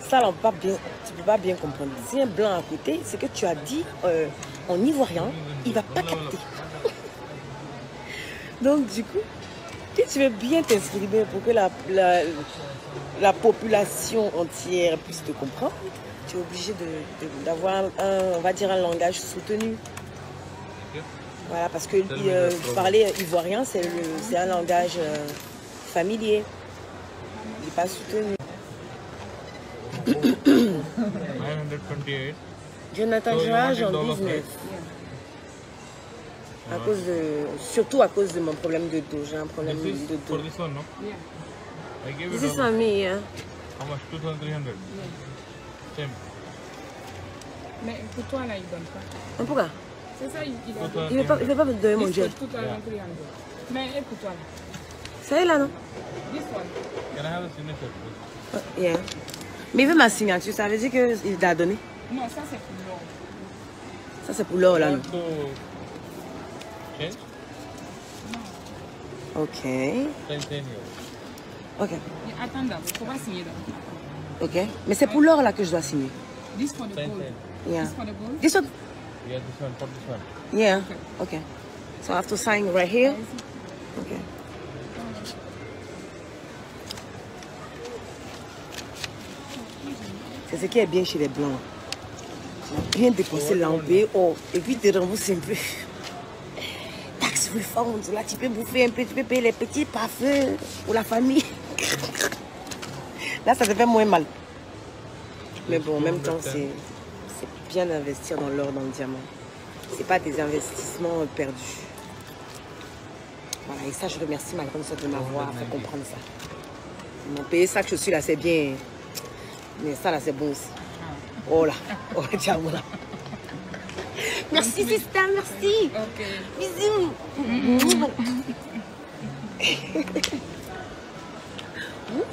Ça, là, tu ne peux pas bien comprendre. Si un blanc à côté, c'est que tu as dit en ivoirien, il ne va pas capter. Donc, du coup, si tu veux bien t'exprimer pour que la population entière puisse te comprendre, tu es obligé d'avoir, on va dire, un langage soutenu. Voilà, parce que parler ivoirien, c'est un langage familier. Il n'est pas soutenu. 928 Jonathan Joage en business. Surtout à cause de mon problème de dos. J'ai un problème de dos. For this one, no? Yeah. I gave This you is for me, hein? how much? 2300. Same. Mais pour toi, là, il ne donne pas. Pourquoi? C'est ça, il a Il ne veut pas me donner mon jet. Mais et pour toi, là? Ça est là, non? This one. Can I have a signature, please? Yeah. Mais il veut ma signature, ça veut dire qu'il t'a donné? Non, ça, c'est pour l'or. Ça, c'est pour l'or, là, non? Want to change? Ok. Same here. Ok. Attends d'abord, il faut pas signer d'abord. Ok. Mais c'est pour l'or, là, que je dois signer. This for the Same, gold. same. Yeah. This for the gold. This one? Yeah, this one, for this one. Yeah. Okay. So I have to sign right here? Okay. C'est ce qui est bien chez les blancs. Bien dépenser l'enlever. Oh, et puis te rembourser un peu. Tax refund. Là, tu peux bouffer un peu, tu peux payer les petits parfums pour la famille. Là, ça te fait moins mal. Mais bon, en même temps, c'est bien d'investir dans l'or, dans le diamant. C'est pas des investissements perdus. Voilà, et ça, je remercie ma grande soeur de m'avoir fait comprendre ça. Ils m'ont payé ça que je suis là, c'est bien. Mais ça, là, c'est bon aussi. Oh là, oh ciao là. Merci, sister, merci. Ok. Bisous.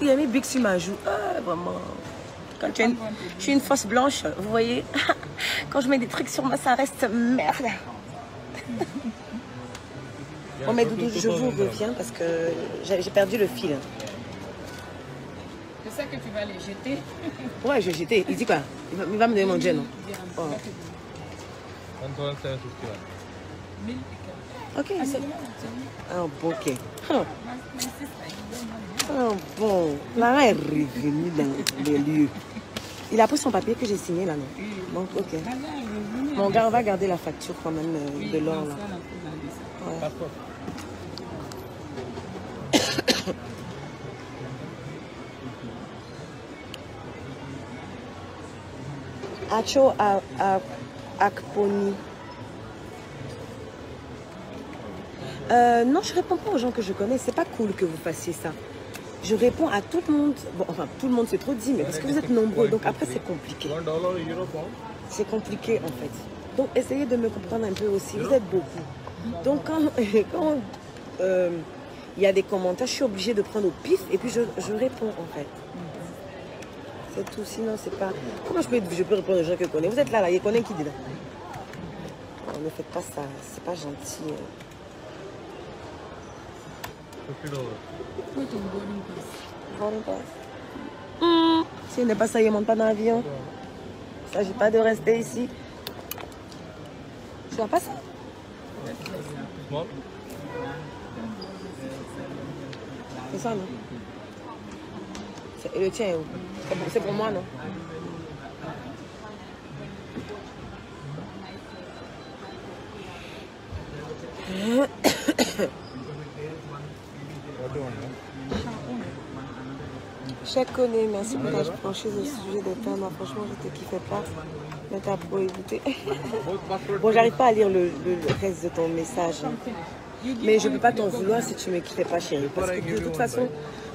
Il y a mis Big sur ma joue. Ah, vraiment. Quand je suis une fausse blanche, vous voyez, quand je mets des trucs sur moi, ça reste merde. Bon, mais Doudou, je vous reviens parce que j'ai perdu le fil. Je sais que tu vas les jeter. Ouais, je vais jeter. Il dit quoi? Il va me donner mon jet, non? Oh. 1761. Ok. Ah, bon, ok. Oh, bon. Lara est revenu dans les lieux. Il a pris son papier que j'ai signé là, non? Donc, ok. Mon gars, on va garder la facture quand même de l'or là. Ouais. Acho Akponi. Non, je réponds pas aux gens que je connais. C'est pas cool que vous fassiez ça. Je réponds à tout le monde. Bon, enfin, tout le monde, c'est trop dit, mais parce que vous êtes nombreux. Donc après, c'est compliqué. $1 euro pound. C'est compliqué, en fait. Donc, essayez de me comprendre un peu aussi. Vous êtes beaucoup. Donc, quand il y a des commentaires, je suis obligée de prendre au pif et puis je réponds, en fait. C'est tout. Sinon, c'est pas... Comment je peux répondre aux gens que je connais? Vous êtes là, il connaît qui dit là? Oh. ne faites pas ça, c'est pas gentil. $50. Put in boarding pass. Boarding pass. Si elle n'est pas ça, il ne monte pas dans l'avion. Il ne s'agit pas de rester ici. Tu vois pas ça? Small? C'est ça, non? Et le tien est où? C'est pour moi, non? What do you want? Chaque connaît, merci pour ta franchise au sujet des thèmes. Franchement, je te kiffais pas. Mais t'as trop écouté. Bon, j'arrive pas à lire le reste de ton message. Mais je peux pas t'en vouloir si tu me kiffais pas, chérie. Parce que de toute façon,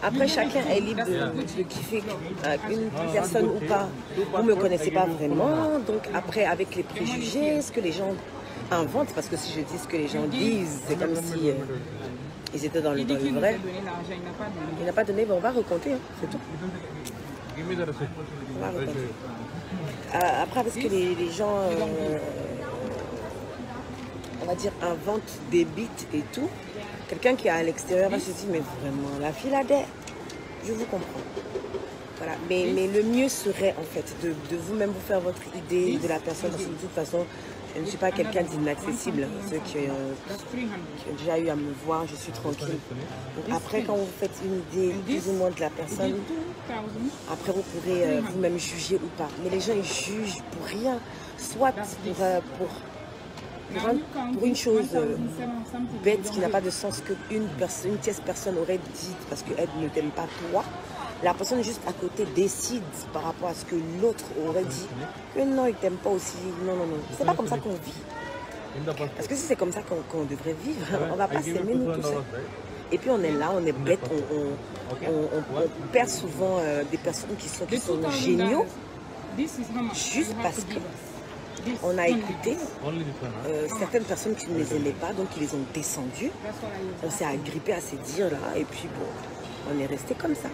après, chacun est libre de kiffer une personne ou pas. Vous me connaissez pas vraiment. Donc après, avec les préjugés, ce que les gens inventent, parce que si je dis ce que les gens disent, c'est comme si ils étaient dans le vrai. Il n'a pas donné. Il n'a pas donné, mais on va recompter, hein, c'est tout. Give me the receipt. On va recompter. Après, parce que les gens, on va dire, inventent des bits et tout, quelqu'un qui est à l'extérieur va se dire, mais vraiment, la fille là, je vous comprends. Voilà. Mais le mieux serait, en fait, de vous-même vous faire votre idée de la personne, parce que de toute façon, je ne suis pas quelqu'un d'inaccessible. Ceux qui ont déjà eu à me voir, je suis tranquille. Donc après, quand vous faites une idée plus ou moins de la personne, après vous pourrez vous-même juger ou pas. Mais les gens, ils jugent pour rien. Soit pour une chose bête qui n'a pas de sens qu'une tierce personne aurait dit parce qu'elle ne t'aime pas toi. La personne juste à côté décide par rapport à ce que l'autre aurait dit que non, il ne t'aime pas aussi. Non, non, non. C'est pas comme ça qu'on vit. Parce que si c'est comme ça qu'on devrait vivre, on ne va pas s'aimer nous tous seuls. Et puis on est là, on est bête, on perd souvent des personnes qui sont géniaux juste parce qu'on a écouté certaines personnes qui ne les aimaient pas, donc ils les ont descendues. On s'est agrippé à ces dires-là et puis bon, on est resté comme ça.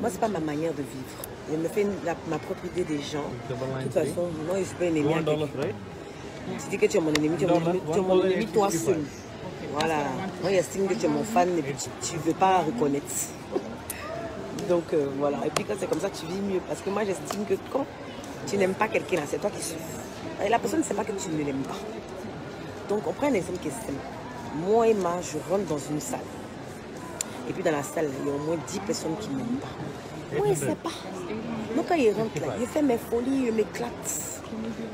Moi, c'est pas ma manière de vivre. Je me fais ma propre idée des gens. De toute façon, moi, je suis pas un ennemi. Tu dis que tu es mon ennemi, tu es mon ennemi toi seul. Voilà. Moi, j'estime que tu es mon fan et puis tu ne veux pas reconnaître. Donc, voilà. Et puis, quand c'est comme ça, tu vis mieux. Parce que moi, j'estime que quand tu n'aimes pas quelqu'un, c'est toi qui souffres. Et la personne ne sait pas que tu ne l'aimes pas. Donc, on prend un exemple qui est simple. Moi, Emma, je rentre dans une salle. Et puis dans la salle, il y a au moins 10 personnes qui ne m'aiment pas. Moi, il ne sait pas. Donc quand il rentre là, il fait mes folies, il m'éclate.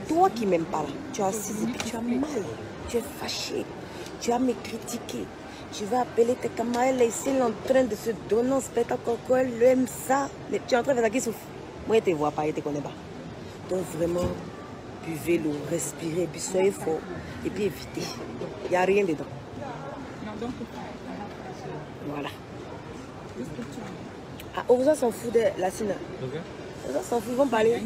Toi qui ne m'aimes pas là, tu es assise et puis tu as mal. Tu es fâché. Tu vas me critiquer. Tu vas appeler tes camarades, là, ici, en train de se donner un spectacle, elle aime ça. Mais tu es en train de faire ça qui souffre. Moi, je ne te vois pas, je ne te connais pas. Donc vraiment, buvez l'eau, respirez, et puis soyez fort. Et puis évitez. Il n'y a rien dedans. Voilà. Ah, Oza s'en fout de la Sina. Oza s'en fout, ils vont parler.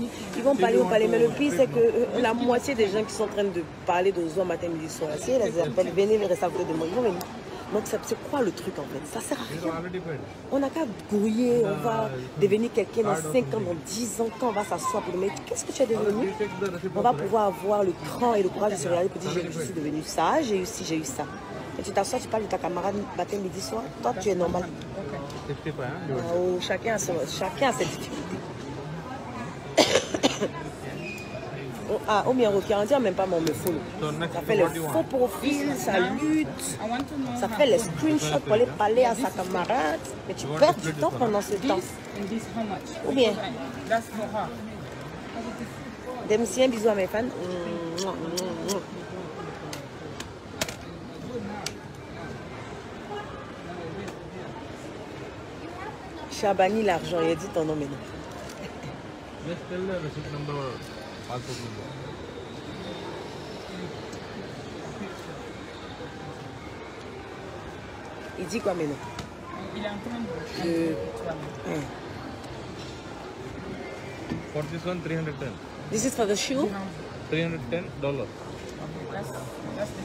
Mais le pire, c'est que la moitié des gens qui sont en train de parler d'Ozo matin, midi, soir, si elles les appellent, venez rester à côté de moi, ils vont venir. Donc c'est quoi le truc en fait? Ça sert à rien. On n'a qu'à grouiller, on va devenir quelqu'un dans 5 ans, dans 10 ans, quand on va s'asseoir pour demander qu'est-ce que tu es devenu? On va pouvoir avoir le cran et le courage de se regarder pour dire je suis devenu ça, j'ai eu ci, j'ai eu ça. Et tu t'assois, tu parles de ta camarade matin, midi, soir. Toi, tu es normal. Chacun a ses difficultés. Au Miro, qui en dit même pas mon me follow. Ça fait le faux profil, ça lutte. Ça fait les screenshots pour aller parler à sa camarade. Mais tu perds du temps pendant ce temps. Ou bien, Dempsey, un bisou à mes fans. Chabani l'argent, il a dit ton nom maintenant. Just tell the receipt number or passport number. Il dit quoi maintenant? Il est en train de... For this one, 310. This is for the shoe? $310. That's the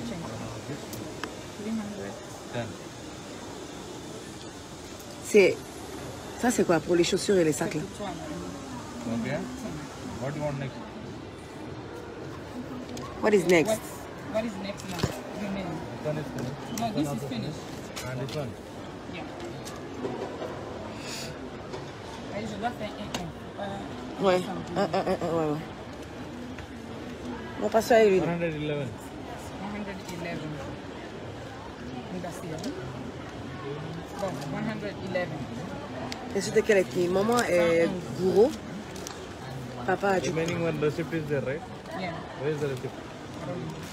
change. 310. C'est... Ça c'est quoi pour les chaussures et les sacs là? Okay. What do you want next? What is next? What is next now? Remaining. This one is finished. No, this is finished. And this one. Yeah. Et je dois faire un. Ouais. Ouais. On va passer à l'huile. 111. 111. That's it. Bon, 111. Et c'était quelle équipe? Maman est gourou. Papa a du. Remaining one receipt is there, right? Yeah. Where is the receipt?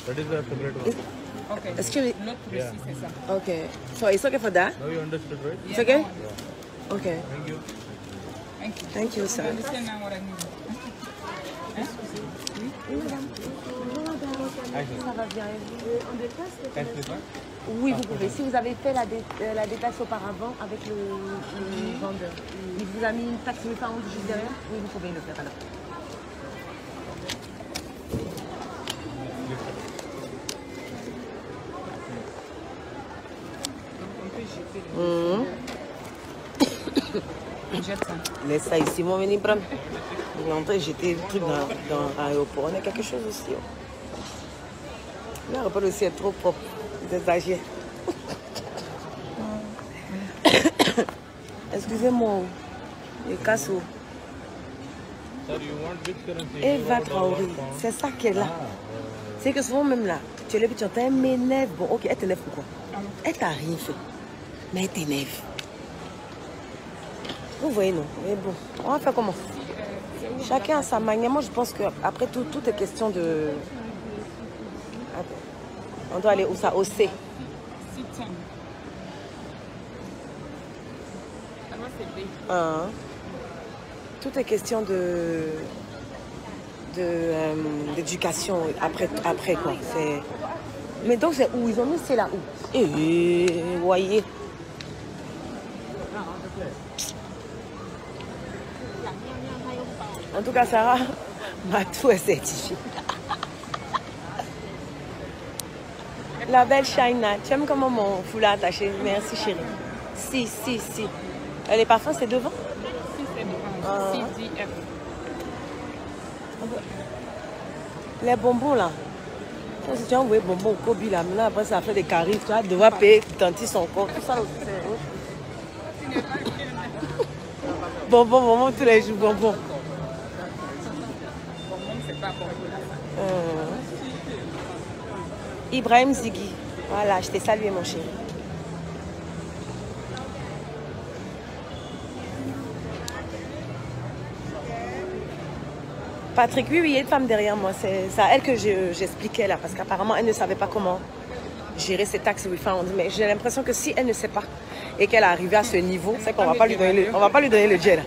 That is the separate one. Okay. Est-ce que. L'autre Yeah. aussi, c'est ça. Okay. So it's okay for that? Now you understood, right? It's okay? Yeah. Okay. Thank you. Thank you. Thank you, You sir. understand now what I mean? Ça va bien. Cash this one? Oui, vous pouvez. Si vous avez fait la détaxe auparavant avec le vendeur, il vous a mis une taxe refund juste derrière, oui, vous pouvez le faire alors. On jette ça. Laisse ça ici, mon mini Bram. On est en train de jeter le truc dans l'aéroport. On a quelque chose aussi. L'aéroport aussi est trop propre. Ils exagèrent. Excusez-moi. Le casse-au. Sir, you want which currency? Eva Euro, Traoré, dollar, pound? c'est ça qu'elle a. Ah, C'est que souvent même là, tu es là, puis tu entends, elle m'énerve. Bon, ok, elle t'énerve pourquoi? Elle t'a rien fait. Mais elle t'énerve. Vous voyez, non? Mais bon, on va faire comment? Chacun a sa manière. Moi, je pense qu'après tout est question de... Attends. On doit aller où ça? Au C. Sit-on. Alors, c'est B. Hein? Tout est question d'éducation après quoi. Mais donc c'est où? Ils ont mis c'est là où? Voyez. En tout cas, Sarah, ma tout est certifiée. La belle Shaina, tu aimes comment mon foulard attaché? Merci chérie. Si. Les parfums, c'est devant? Si, c'est devant. C, D, F. Les bonbons là. Si tu as envoyé bonbons au Kobe là, maintenant après ça fait des caries, tu vas devoir payer dentiste encore. Tout ça c'est. Bonbons, tous les jours, bonbons. Bonbon, c'est pas bon. Ibrahim Ziggy. Voilà, je t'ai salué mon chéri. Patrick, oui, il y a une femme derrière moi. C'est à elle que j'expliquais là, parce qu'apparemment, elle ne savait pas comment gérer ses taxes refund. Mais j'ai l'impression que si elle ne sait pas et qu'elle est arrivée à ce niveau, c'est qu'on va pas lui donner le jet là.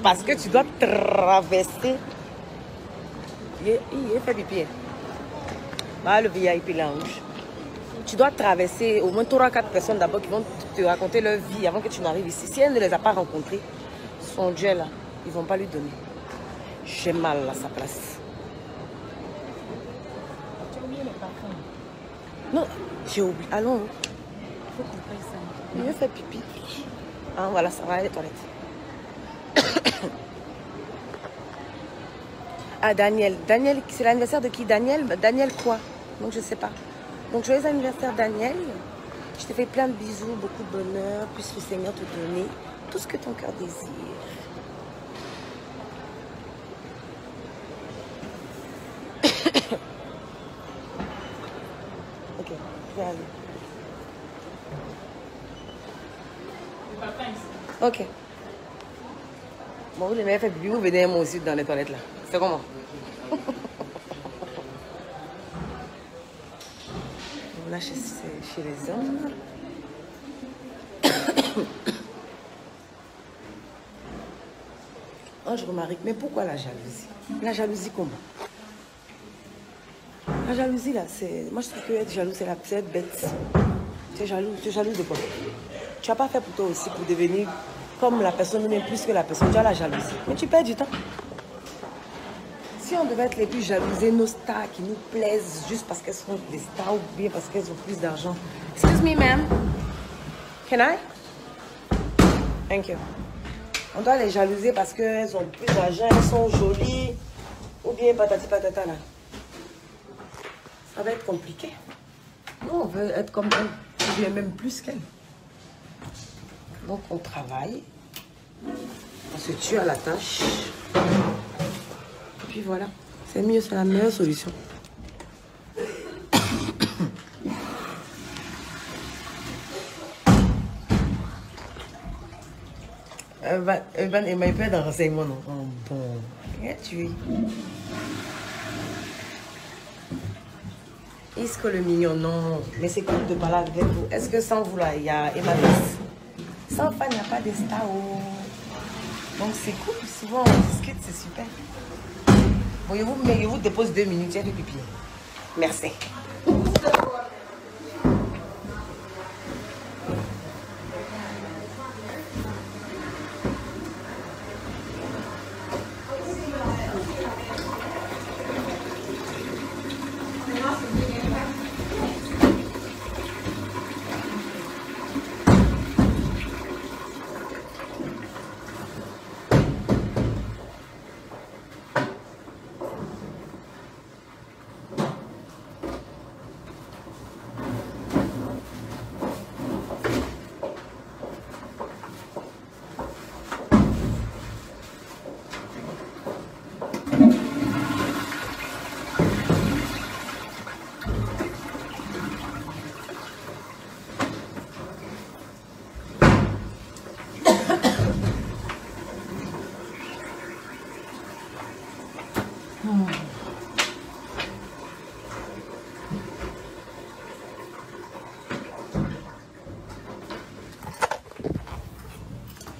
Parce que tu dois traverser. Il fait pipi. Bah, le VIP lounge. Tu dois traverser au moins 3-4 personnes d'abord qui vont te raconter leur vie avant que tu n'arrives ici. Si elle ne les a pas rencontrés, son jet là, ils ne vont pas lui donner. J'ai mal à sa place. Tu as oublié les parfums. Non, j'ai oublié. Allons. Il faut qu'on paye ça. Il fait pipi. Ah, voilà, ça va aller aux toilettes. Ah, Daniel. Daniel, c'est l'anniversaire de qui? Daniel? Daniel quoi? Donc, je ne sais pas. Donc, joyeux anniversaire, Daniel. Je te fais plein de bisous, beaucoup de bonheur. Puisse le Seigneur te donner tout ce que ton cœur désire. Ok, je vais aller. Ok. Bon, vous les mecs fait pipi, vous venez moi aussi dans les toilettes là. C'est comment? Là, chez les hommes. Oh, je remarque, mais pourquoi la jalousie? La jalousie comment? La jalousie là, c'est... Moi je trouve que être jaloux, c'est être bête. Tu es jaloux de quoi? Tu n'as pas fait pour toi aussi pour devenir comme la personne ou même plus que la personne. Tu as la jalousie. Mais tu perds du temps. Si on devait être les plus jalousés, nos stars qui nous plaisent juste parce qu'elles sont des stars ou bien parce qu'elles ont plus d'argent. Excuse me, ma'am. Can I? Thank you. On doit les jalouser parce qu'elles ont plus d'argent, elles sont jolies. Ou bien patati patata là. Ça va être compliqué. Non, on veut être comme elle. Je vais même plus qu'elle. Donc, on travaille. On se tue à la tâche. Et puis voilà. C'est mieux, c'est la meilleure solution. Evan et my père dans renseignement, non? Bon. Tu es. Est-ce que le mignon, non. Mais c'est cool de parler avec vous. Est-ce que sans vous, là, il y a Emmanuel? Sans Fan, il n'y a pas de star. Oh. Donc c'est cool. Souvent, on discute, c'est super. Voyez-vous, mais je vous dépose 2 minutes, j'ai fait pipi. Merci.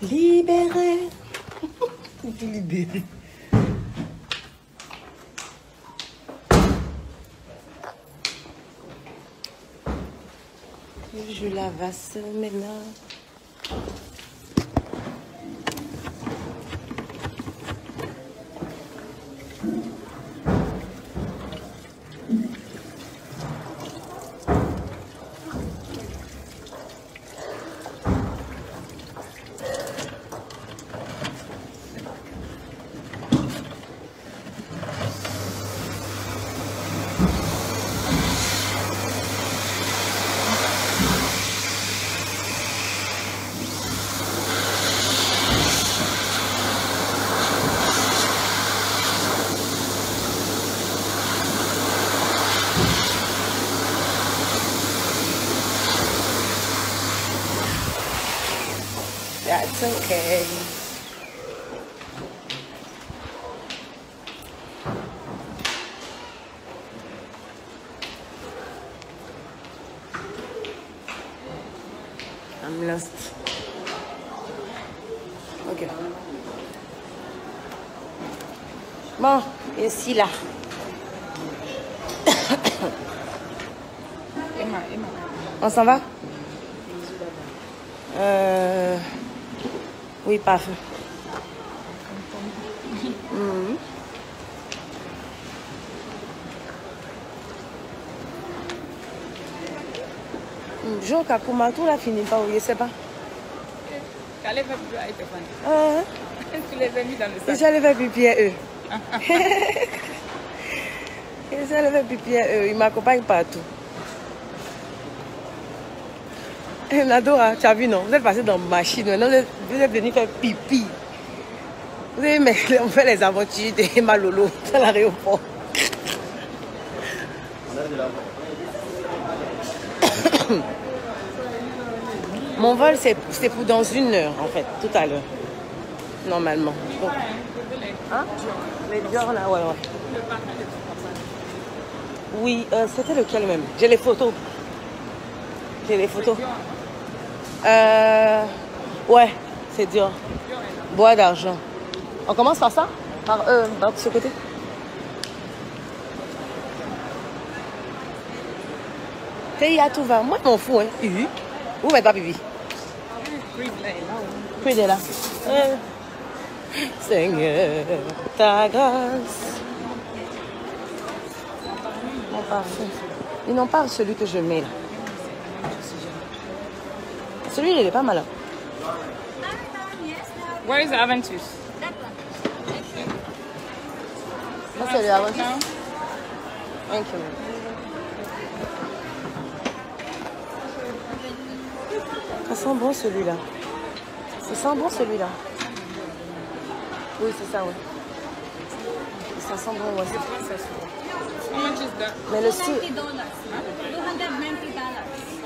Libéré. Libéré. Je la vasse maintenant. That's okay. I'm lost. Ok. Bon, ici là. Emma. On s'en va? Oui, parfait. Jean Kakuma, tout la fini pas, je sais pas. Allez, va plus à Stéphane. Tu les as mis dans le sac. Ils allaient faire pipi à eux. Ils allaient faire pipi à eux. Ils m'accompagnent partout. Nadora, tu as vu, non? Vous êtes passé dans ma machine. Maintenant, vous êtes venu faire pipi. Vous avez vu, on fait les aventures de Malolo dans l'aéroport. Mon vol, c'est pour dans 1 heure, en fait, tout à l'heure. Normalement. Donc, hein? Les Dior, là, ouais. Oui, c'était lequel même? J'ai les photos. Ouais, c'est Dior. Bois d'argent. On commence par ça? Par ce côté? TIA, tout va. Moi, je m'en fous, hein. Vous faites pas pipi. Creed est là. Seigneur, ta grâce. Mon parfum. Ils n'ont pas celui que je mets là. Celui-là, il est pas mal. Where is the Aventus? Ça, c'est le Aventus. Thank you. sent bon celui-là. Ça sent bon celui-là. Oui, c'est ça, oui. Ça sent bon, ouais. How much is that? Mais le sou... $290.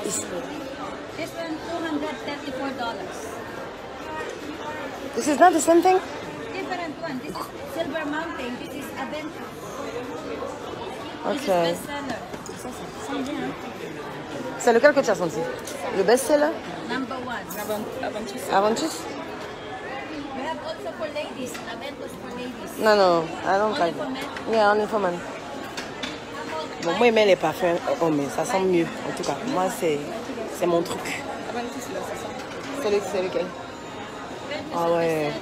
This one $234. This is not the same thing? Different one. This is Silver Mountain. This is Aventus. This Ok. is bestseller. C'est lequel que tu as senti? Le best-seller? Number one. Aventus? We have also for ladies. Aventus for ladies. Non, non, I don't Only like for it. men. Yeah, only for men. Bon, moi, j'aime les parfums. Oh, mais ça sent mieux. En tout cas, moi, c'est mon truc. C'est lequel? Ah ouais.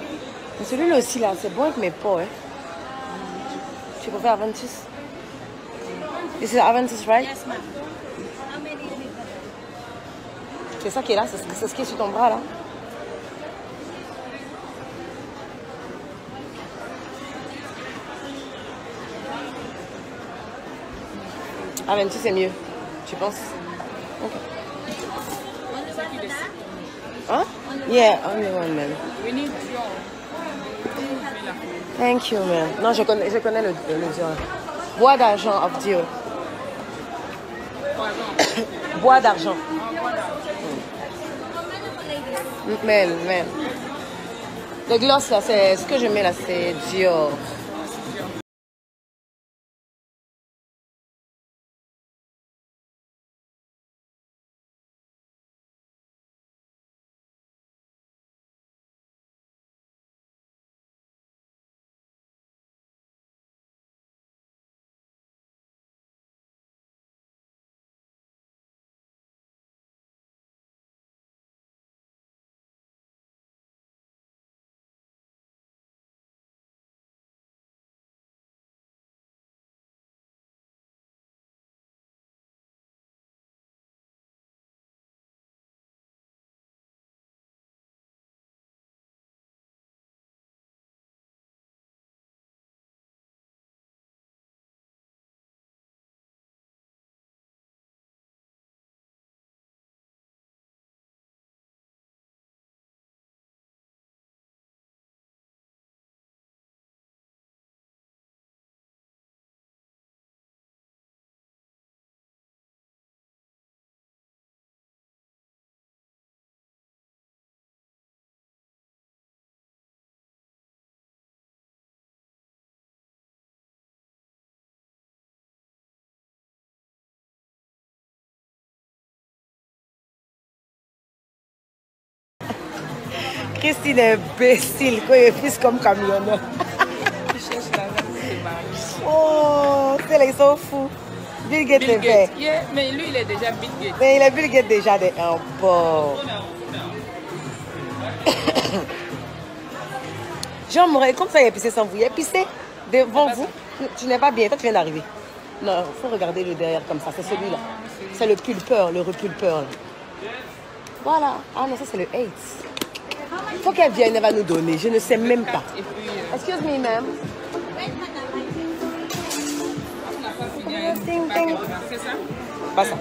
Mais celui-là aussi, là, c'est bon avec mes peaux, hein. Tu préfères Aventus? This is Aventus, right? Yes, ma'am. How many you need? C'est ça qui est là, c'est ce qui est sur ton bras, là. Aventus, c'est mieux. Tu penses? Ok. Only one for that? Hein? Yeah, only one, man. We need your. Thank you, man. Non, je connais le Dior. Bois d'argent of Dior. Bois d'argent. Man. Le gloss, là, c'est ce que je mets là, c'est Dior. Christine est imbécile, quoi, elle est fils comme camionneur. Oh, c'est là, ils sont fous. Bill Gates est fait. Yeah, mais lui, il est déjà Bill Gates. Mais il est Bill Gates déjà un pauvre. Jean Morel, comme ça, il est pissé sans vous. Il est pissé devant vous. Tu n'es pas bien, toi, tu viens d'arriver. Non, il faut regarder le derrière comme ça. C'est celui-là. C'est le pulpeur, le repulpeur. Voilà. Ah non, ça, c'est le 8. Il faut qu'elle vienne, elle va nous donner. Je ne sais même pas. Et puis, Excuse me, ma'am. on n'a pas fini à Ding, ding. c'est ça? Pas ça.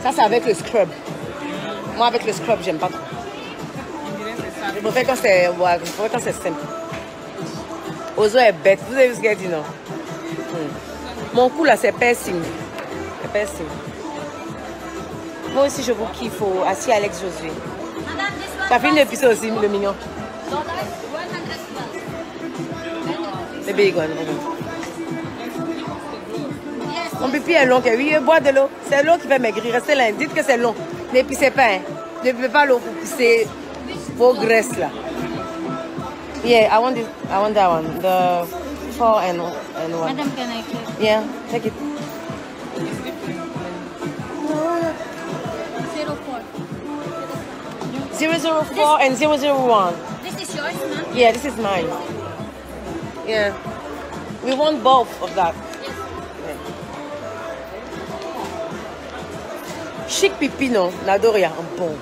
Ça, c'est avec le scrub. Moi, avec le scrub, j'aime pas trop. On dirait que c'est ça. Je préfère quand c'est ouais, je préfère quand c'est simple. Ozo est bête. Vous avez vu ce qu'elle dit, non? Mon cou, là, c'est piercing. C'est piercing. Moi aussi, je vous kiffe. Assis Alex Josué. Madam, this one Ça finit de pisser aussi, le mignon. $112. Le big one. Yes. Mon pipi est long. Oui, bois de l'eau. C'est l'eau qui fait maigrir. Restez là. Dites que c'est long. Ne pissez pas. Hein. Ne buvez pas l'eau pour pisser vos graisses, là. Yeah, I want that one. The 4 and 1. Madam, can I check? Yeah, take it. 04. 004 and 001. This is yours, ma'am? Yeah, this is mine. Yeah. We want both of that. Yes. Chic Pipino, Nadoria, bon.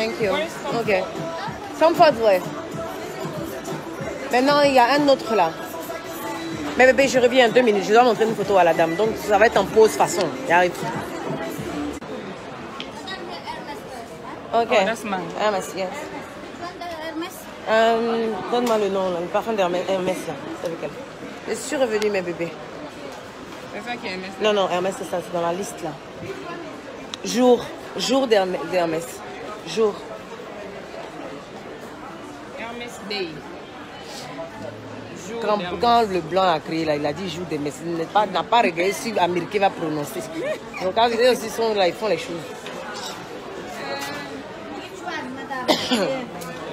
Thank you. Where is Tom Ok. Tom Ford, ouais. Maintenant, il y a un autre là. Mais bébé, je reviens en 2 minutes. Je dois montrer une photo à la dame. Donc, ça va être en pause façon. J'arrive. Ok. Oh, that's mine. Hermès, yes. Hermes? Donne-moi le nom, là, le parfum d'Hermès, là. C'est lequel? Je suis revenue, mes bébés. C'est ça qui est MS. Non, non, Hermès, c'est ça, c'est dans la liste, là. Jour d'Hermès. Jour. Hermès Day. Jour Quand, d'Hermès. quand le blanc a créé, là, il a dit jour d'Hermès. Il n'a pas regardé si l'Américain va prononcer. Donc, quand ils aussi sont là, ils font les choses. Which one, madam?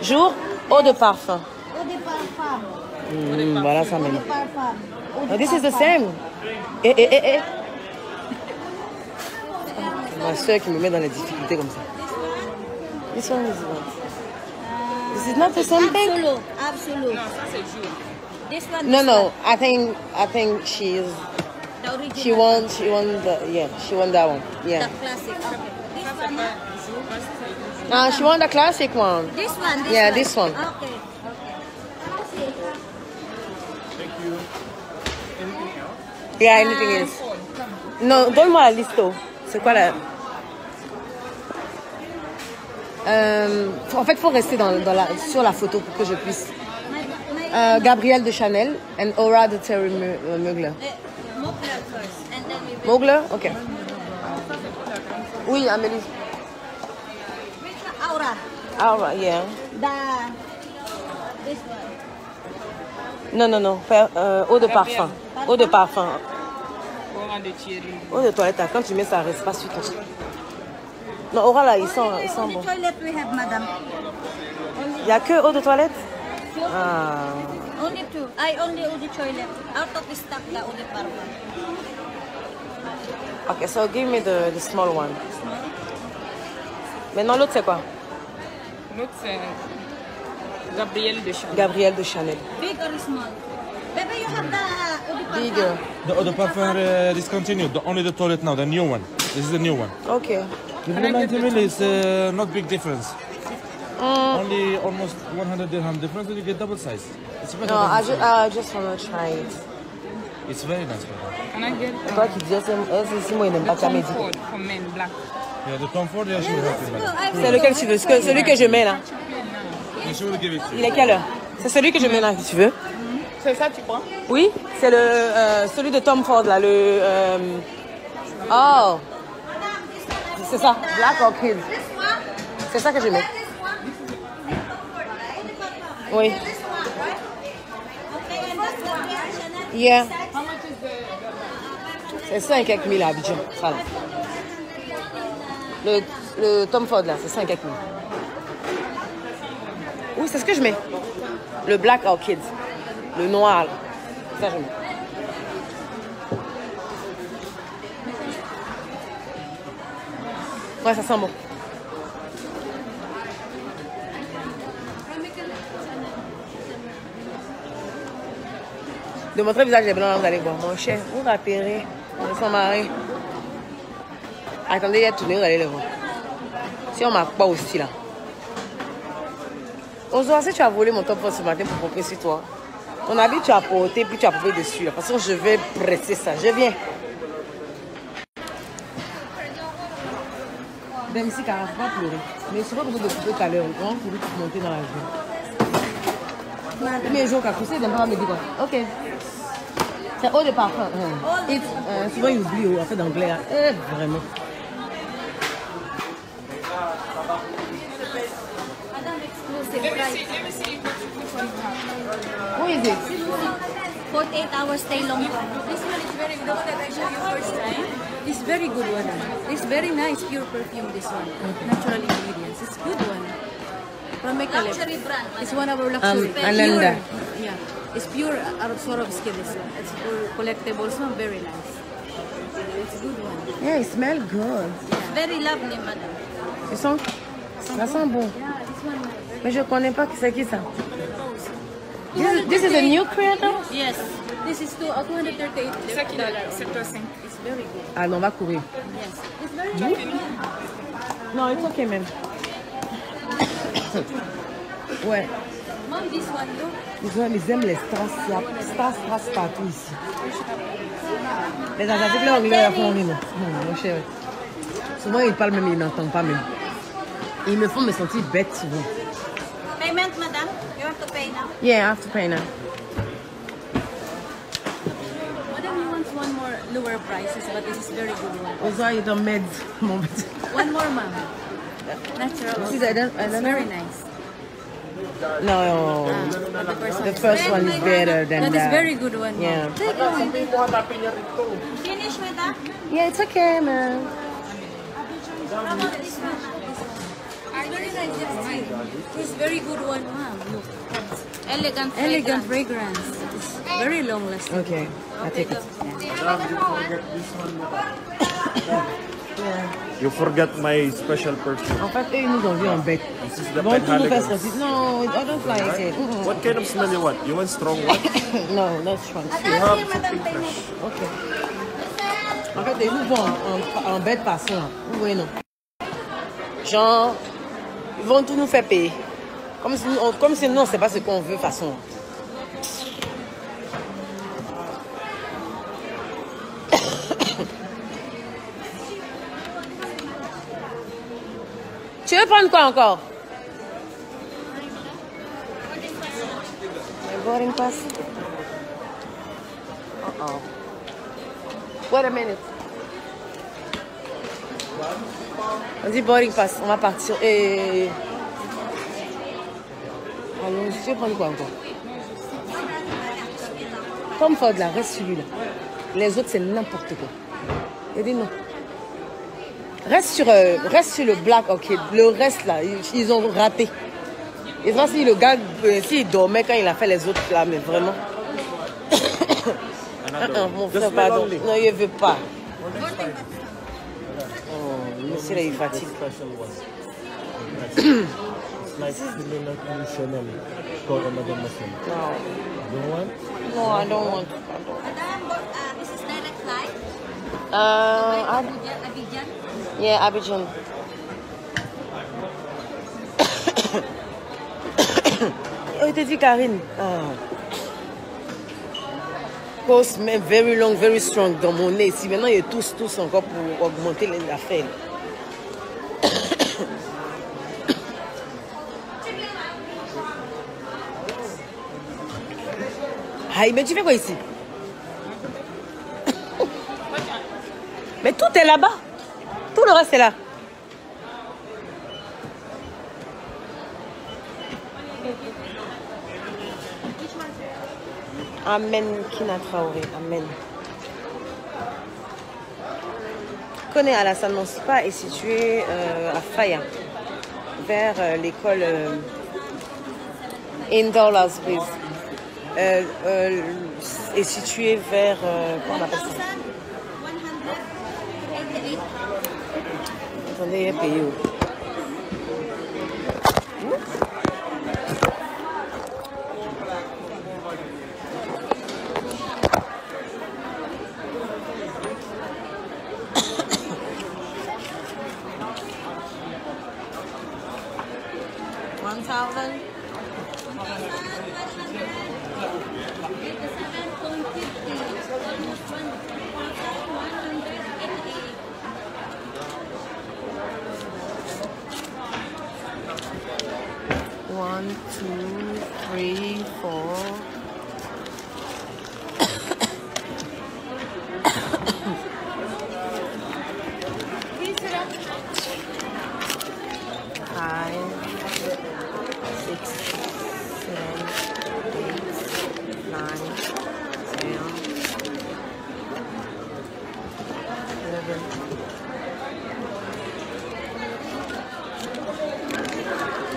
Jour, eau de parfum. Eau de parfum. Voilà, ça Eau de même. parfum. Eau de Oh, this is the parfum. same. Eh. Ma soeur qui me met dans les difficultés comme ça. This one is what? This is not the same thing? Absolute. Absolute. Non, ça c'est jour. This one. No, this no. one. I think she The original. she won that one. The Yeah. classic. Okay. This Ça c'est one. pas jour parce que c'est jour. Ah, she won the classic one. This one. This Yeah, one. this one. Okay. Yeah, anything else? Non, donne-moi la liste. Oh. C'est quoi la... en fait, il faut rester sur la photo pour que je puisse. Gabrielle de Chanel and Aura de Terry Mugler. Mugler first, and then we will. Mugler? Ok. Oui, Amélie. Which one? Aura. Aura, yeah. This one. Non. Eau de parfum. Eau de parfum. Aura de Thierry. Eau de toilette, quand tu mets ça, reste pas sur ton... Non, Aura là, ils sont Only bons. toilet we have, madam. Il n'y a que eau de toilette? Ah. Only two. I only eau de toilet. Out of stock, the eau de parfum. Ok, so give me the small one. Maintenant, l'autre, c'est quoi? L'autre c'est Gabrielle de Chanel. Gabrielle de Chanel. Big or small? Baby, you have the eau de parfum. Bigger. The other parfum discontinued. Only the toilet now. The new one. This is the new one. Ok. The 90 ml is not big difference. Only almost 100 dirham difference, and you get double size. It's better. No, than this I just want to try it. one. It's very nice. Madam. Can I get Toi qui disais, c'est moi, il n'aime pas the ta Tom médecine. Ford for men black? Yeah, the Tom Ford, yeah, she will help you, madam. C'est lequel tu veux? Celui que je mets là. Yeah, she will give it to you. Il est quelle heure? C'est celui que je mets là, si tu veux. C'est ça tu prends? Oui, c'est celui de Tom Ford là, Oh, c'est ça, Black Orchid. C'est ça que je mets. Oui. Yeah. C'est 5 quelques mille à Abidjan. Ça, là. Le Tom Ford là, c'est 5 quelques mille. Oui, c'est ce que je mets. Le Black Orchid. Le noir là. Ça, je mets. Ouais, ça sent bon. De montrer le visage des blancs, vous allez voir. Mon cher, vous rappellerez de son mari. Attendez, il y a tourné, vous allez le voir. Si on ne marque pas aussi là. Ozoa, si tu as volé mon top ce matin pour pomper sur toi, ton habit tu as porté, puis tu as pompé dessus. Là. De toute façon, je vais presser ça. Je viens. Même ici, car il ne faut pas pleurer. Mais c'est pas besoin de couper tout à l'heure. On peut monter dans la vie. Mais je vais couper, il ne va pas me dire quoi. Ok. C'est eau de parfum. Souvent, il oublie en fait d'anglais. Vraiment. Exclusive Let price. me see which one you have. Who is it? 48 hours stay long. This one is very good that I showed you first time. It's very good one. It's very nice, pure perfume this one. Natural ingredients. It's good one. From Mekalep. Luxury brand. It's one of our luxury. Ananda. Pure. Yeah. It's pure Swarovski this one. It's for collectibles one. Very nice. It's good one. Yeah, it smells good. Very lovely, madam. Tu sens? Ça sent bon. Yeah, this one. Mais je connais pas c'est qui ça. This is a new creator? Yes. This is $238. C'est ça qu'il a là, 7,5. It's very good. Ah non, on va courir. Yes. It's very good. Non, it's okay même. Ouais. Mom, this one, look. Ils aiment les strass. Il y a strass partout ici. Les Asiatiques, là, anglais, ils font rire. Mon cher. Souvent, ils parlent même, ils n'entendent pas même. Ils me font me sentir bête souvent. Payment, madam. You have to pay now. Yeah, I have to pay now. Madam, you want one more lower prices, but this is very good one. Also, I don't meds. One more, ma'am. Natural. See, I don't It's know. very nice. No, the first one is better than That is that. very good one, ma'am. Yeah. Take one. Finish, madam. Yeah, it's okay, man. How about this one? It's very nice. It's very good one, ma'am. Look. Elegant. Elegant fragrance. It's very long lasting. Okay, I take it. You forgot my special perfume. En fait, eux, ils nous ont vu en bête. This is Ils the vont tout nous faire Penhaligon. sortir. No, I don't like it. What kind of smell you want? You want strong one? No, not strong. That's here, madam. Payment. Ok. En fait, ils nous vont en bête façon. Là. Oui, non. Genre, ils vont tout nous faire payer. Comme si nous, on ne sait pas ce qu'on veut façon. Tu veux prendre quoi encore? My boarding pass. Uh-oh. Wait a minute. Vas-y, boarding pass. On va partir. Et... allons, tu veux prendre quoi encore? Tom Ford, là, reste celui-là. Les autres, c'est n'importe quoi. Il dit non. Reste sur le black, ok. Le reste, là, ils ont raté. Et ça, si le gars, s'il dormait quand il a fait les autres, là, mais vraiment. Mon frère, pardon. Non, il ne veut pas. Oh, monsieur, là, il fatigue. No, I don't want. Madam, this is direct flight. Abidjan. Yeah, Abidjan. Oh, il t'a dit Karine. Post, mais very long, very strong dans mon nez ici. Maintenant, il tousse encore pour augmenter les affaires. Aïe, mais tu fais quoi ici? Mais tout est là-bas. Tout le reste est là. Amen, Kina Traoré. Amen. Connais Alassane Monsipa est situé à Faya, vers l'école Indoor Las Breeze. Est situé vers comment on appelle ça? 188. Attendez, il est payé où? One, two, three, four. Five, 6, 7, 8, 9, 10, 11.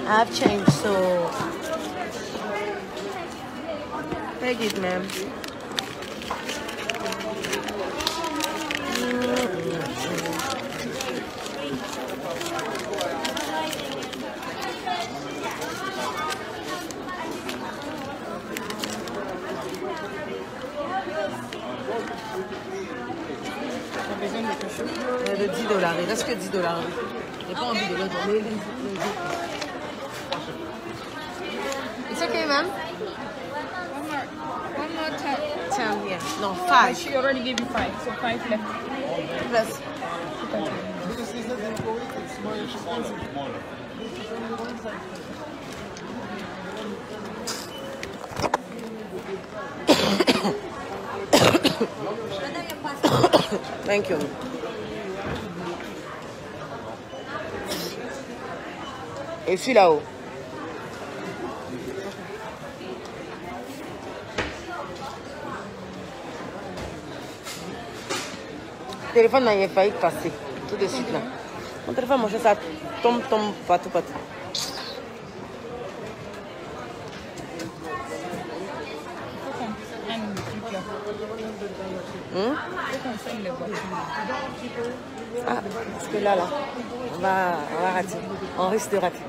I've changed, so take it, ma'am. De $10. Il reste que $10. J'ai pas envie de retourner. ma'am? One more time. 10, yeah. No, But 5. she already gave you 5, so 5 left. Plus. Thank you. Et celui là-haut. Le téléphone n'a failli passer tout de suite là. Mon téléphone, mon chat, ça tombe partout. Faut qu'on prenne le truc là. Faut qu'on prenne les voitures. Ah, parce que là, on va rater. On risque de rater.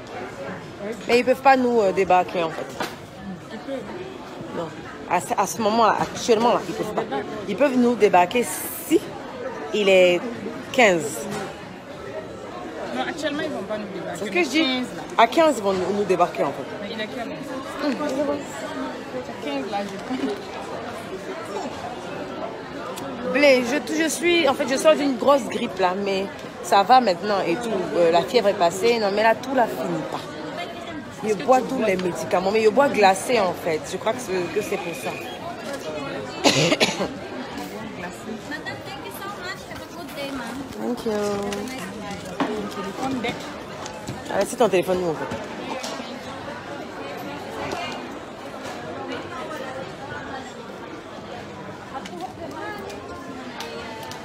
Mais ils ne peuvent pas nous débarquer en fait. Non. À ce moment-là, actuellement, là, ils ne peuvent pas. Ils peuvent nous débarquer si il est 15. Non, actuellement, ils ne vont pas nous débarquer. C'est ce que je dis. 15 là. À 15, ils vont nous débarquer en fait. Mais il est quel âge? 15 là, je pense. Blé, je suis, en fait, je sors d'une grosse grippe là, mais ça va maintenant et tout. La fièvre est passée, non, mais là, tout la finit pas. Je bois tous les médicaments, mais je bois glacé en fait. Je crois que c'est pour ça. Madam, thank you so much. Have a good day, ma'am. Thank you. Téléphone deck. Ah, c'est ton téléphone, nous en fait.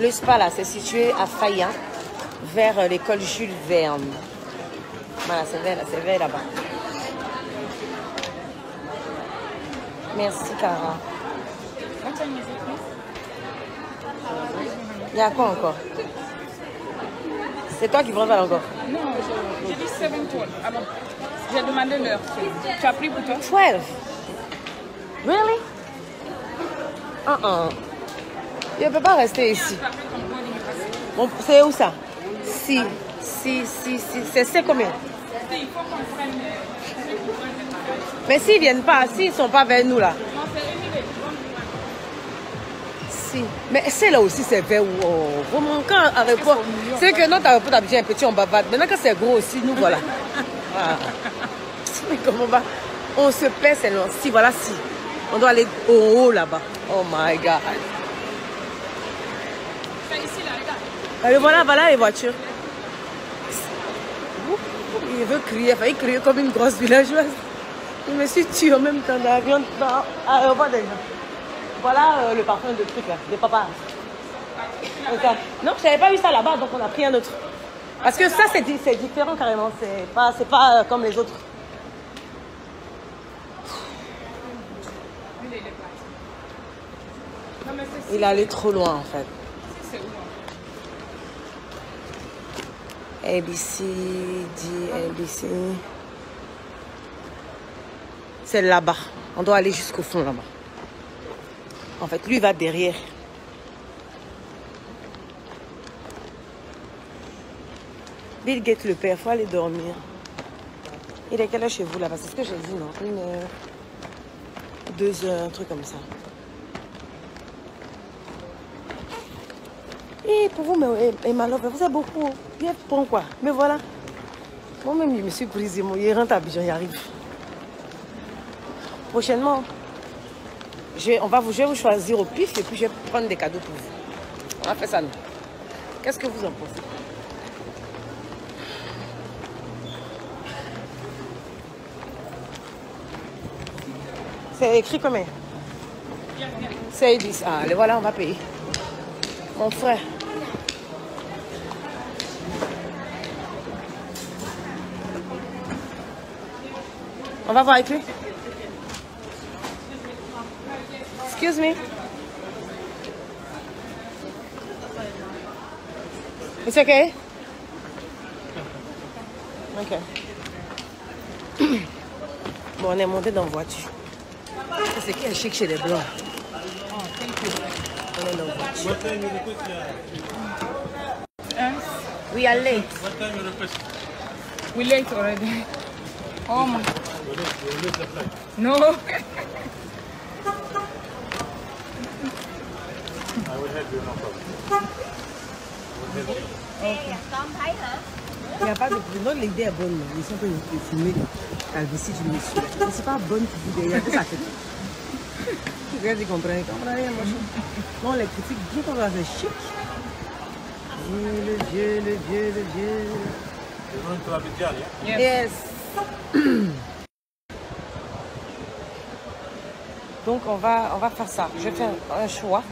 Le spa là, c'est situé à Faya, vers l'école Jules Verne. Voilà, c'est vers là-bas. Merci, Cara. What time is it, please? Il y a quoi encore? C'est toi qui prends pas encore? Non, j'ai dit 7:12. Alors, j'ai demandé l'heure. Tu as pris pour toi? 12. Really? Je ne peux pas rester ici. Bon, c'est où ça? Si. C'est combien? Il faut qu'on prenne. Mais s'ils viennent pas, s'ils sont pas vers nous là. Non, c'est Émilie. Si. Mais c'est là aussi, c'est vers où? Oh, vraiment, quand un aéroport. C'est que notre aéroport d'Abidjan est petit, on bavarde. Maintenant que c'est gros aussi, nous voilà. Ah. Mais comment on va? On se perd, c'est long. Si, voilà, si. On doit aller au haut là-bas. Oh my God. C'est ici, là, regarde. Allez, voilà les voitures. Il veut crier, il crier comme une grosse villageoise. Je me suis tuée en même temps dans l'avion, dans l'aéroport déjà. Voilà le parfum de truc là, de papa. Non, je n'avais pas vu ça là-bas, donc on a pris un autre. Parce que ça, c'est différent carrément, c'est pas comme les autres. Il est allé trop loin en fait. C'est où? ABC, D, ABC. C'est là-bas. On doit aller jusqu'au fond là-bas. En fait, lui va derrière. Bill Gates le père, il faut aller dormir. Il est quelle heure chez vous là-bas? C'est ce que j'ai dit, non? 1 heure, 2 heures, un truc comme ça. Et pour vous, et ma love, vous êtes beaucoup. Bien bon quoi. Mais voilà. Moi-même, je me suis brisé. Il rentre à Abidjan, il arrive. Prochainement, je vais vous choisir au pif et puis je vais prendre des cadeaux pour vous. On va faire ça, nous. Qu'est-ce que vous en pensez? C'est écrit combien? C'est 10. Ah, allez, voilà, on va payer. Mon frère. On va voir avec lui. Excuse me. It's okay? Ok. Bon, on est monté dans la voiture. C'est qui est chic chez les Blancs? On est dans la voiture. We are late. What time you request? We late already. Oh my. No. I will help you, no problem. Il n'y a pas de problème. L'idée est bonne. Ils sont en train de filmer la visite du monsieur. Mais c'est pas bonne pour vous. Il y a que ça fait. Regarde, ils comprennent. Ils comprennent rien, machin. Non, les critiques, bien qu'on va faire chic. Le vieux, le vieux, le vieux. You're going to Abidjan, yeah? Yes. Donc on va faire ça. Je vais faire un choix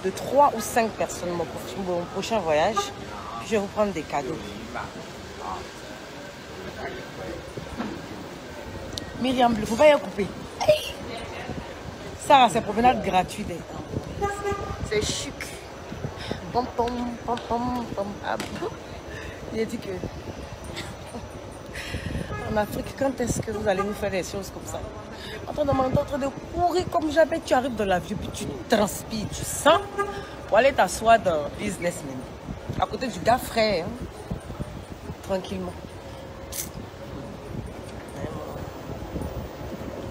de 3 ou 5 personnes mon prochain voyage. Puis je vais vous prendre des cadeaux. Myriam Bleu, faut pas y en couper. Sarah, c'est promenade gratuite. C'est chic. Pom pom pom pom pom. Ah, il a dit que en Afrique, quand est-ce que vous allez nous faire des choses comme ça? En train de courir comme jamais, tu arrives dans l'avion, puis tu transpires, tu sens pour aller t'asseoir dans businessman. À côté du gars frais, hein? Tranquillement.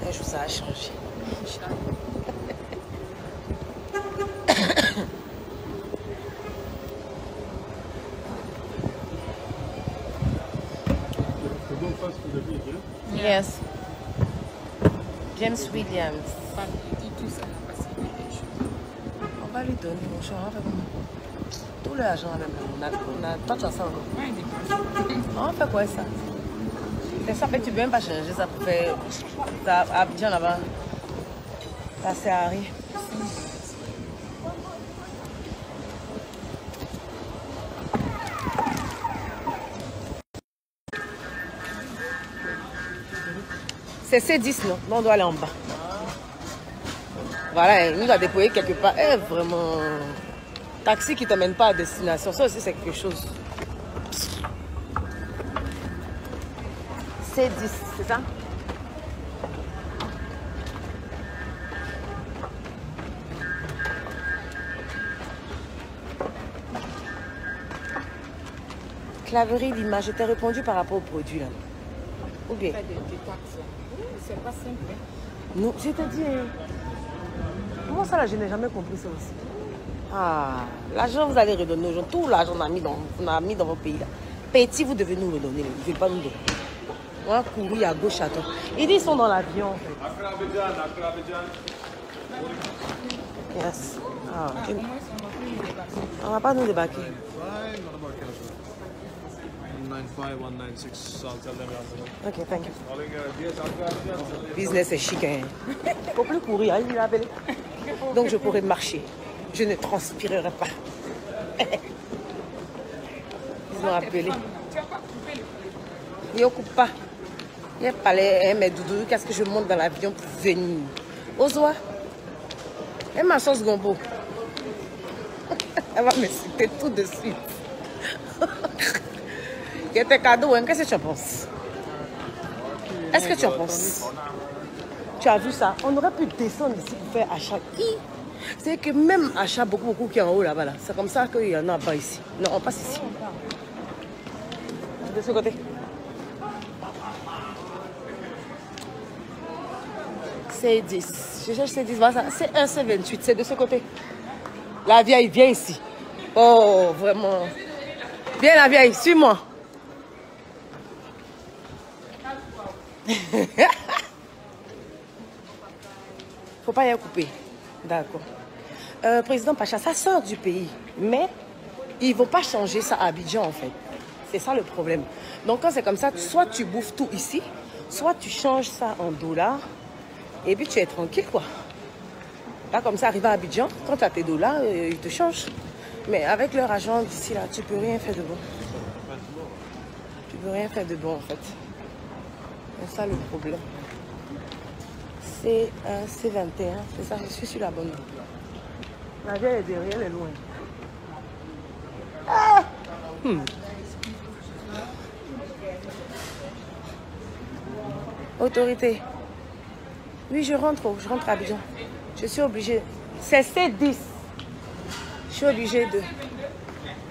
Un jour, ça a changé. Yes. James Williams. On va lui donner mon choix. Tout l'argent même. On a pas de ça. On fait quoi ça? Ça fait que tu peux même pas changer ça pour faire ça à Abidjan là-bas. Ça sert à rien. C'est C10, non? Non, on doit aller en bas. Voilà, il nous a déployé quelque part. Eh, vraiment. Taxi qui ne t'emmène pas à destination. Ça aussi, c'est quelque chose. C10, c'est ça? Claverie d'image. Je t'ai répondu par rapport au produit là. Ou bien? C'est pas simple. Non, je te dis. Comment ça là, je n'ai jamais compris ça aussi. Ah, l'argent vous allez redonner aux gens. Tout l'argent qu'on a mis dans vos pays là. Petit, vous devez nous redonner. Vous ne devez pas nous donner. On a couru à gauche à droite. Ils disent qu'ils sont dans l'avion en fait. Yes. Ah, okay. On va pas nous débarquer. 195, 196, I'll tell them you're on the Ok, thank you. road. Business est chic, hein. Faut plus courir, hein, il l'a appelé. Donc je pourrais marcher. Je ne transpirerai pas. Ils ont appelé. Tu vas pas couper le Il ne coupe pas. Il n'y a pas les mes doudous. Qu'est-ce que je monte dans l'avion pour venir? Ozoa. Et ma sauce gombo. Elle va me citer tout de suite. Il y a tes cadeaux, hein? Qu'est-ce que tu en penses? Est-ce que tu en penses? Tu as vu ça? On aurait pu descendre ici pour faire achat. C'est que même achat, beaucoup qui est en haut là-bas. Là. C'est comme ça qu'il y en a pas ici. Non, on passe ici. De ce côté. C'est 10. Je cherche C10. Voilà, c'est un C28. C'est de ce côté. La vieille, viens ici. Oh, vraiment. Viens la vieille, suis-moi. Faut pas y couper. D'accord. Président Pacha, ça sort du pays. Mais ils ne vont pas changer ça à Abidjan en fait. C'est ça le problème. Donc quand c'est comme ça, soit tu bouffes tout ici, soit tu changes ça en dollars. Et puis tu es tranquille quoi. Là comme ça, arrive à Abidjan, quand tu as tes dollars, ils te changent. Mais avec leur argent d'ici là, tu peux rien faire de bon. Tu peux rien faire de bon en fait. C'est ça le problème. C'est un C21, c'est ça, je suis sur la bonne. La vieille est derrière, elle est loin. Ah! Autorité. Oui, je rentre à Abidjan. Je suis obligée. C'est C10. Je suis obligée de...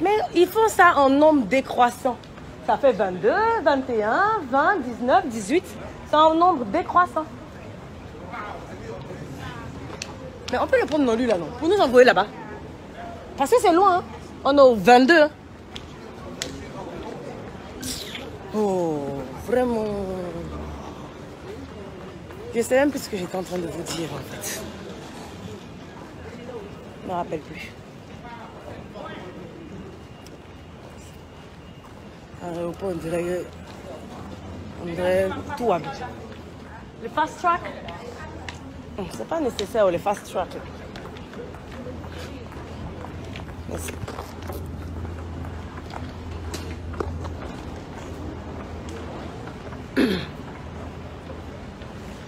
Mais ils font ça en nombre décroissant. Ça fait 22, 21, 20, 19, 18. C'est un nombre décroissant. Mais on peut le prendre dans lui là, non? Pour nous envoyer là-bas. Parce que c'est loin. Hein? On est au 22. Hein? Oh, vraiment. Je sais même plus ce que j'étais en train de vous dire en fait. Je ne me rappelle plus. Aéroport, on dirait tout à bout. Le fast track, c'est pas nécessaire le fast track. Merci.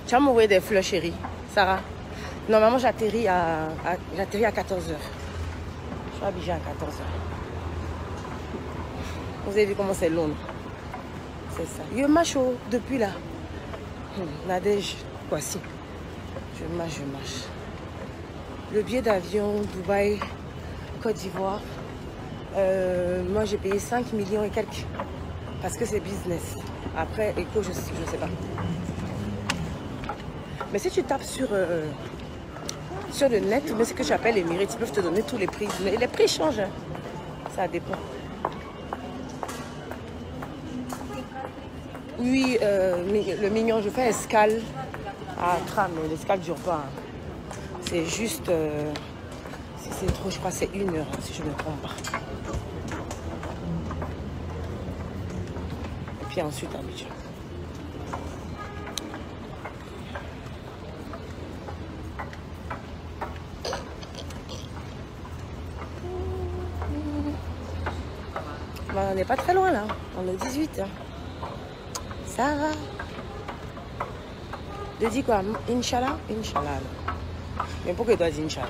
Tu vas m'envoyer des fleurs, chérie, Sarah. Normalement, j'atterris à 14h. Je suis à Abidjan à 14h. Vous avez vu comment c'est long. C'est ça. Je marche depuis là. Nadège, voici. Je marche. Le billet d'avion, Dubaï, Côte d'Ivoire. Moi, j'ai payé 5 millions et quelques. Parce que c'est business. Après, éco, je sais pas. Mais si tu tapes sur le net, mais ce que j'appelle Emirates, ils peuvent te donner tous les prix. Mais les prix changent. Hein. Ça dépend. Oui, le mignon, je fais escale à Accra, mais l'escale ne dure pas. Hein. C'est juste, si c'est trop, je crois que c'est 1 heure, si je ne me trompe pas. Et puis ensuite, Abidjan. Ben, on n'est pas très loin là, on est 18. Hein. Ça va. De dire quoi? Inch'Allah? Inch'Allah. Mais pourquoi il doit dire Inch'Allah?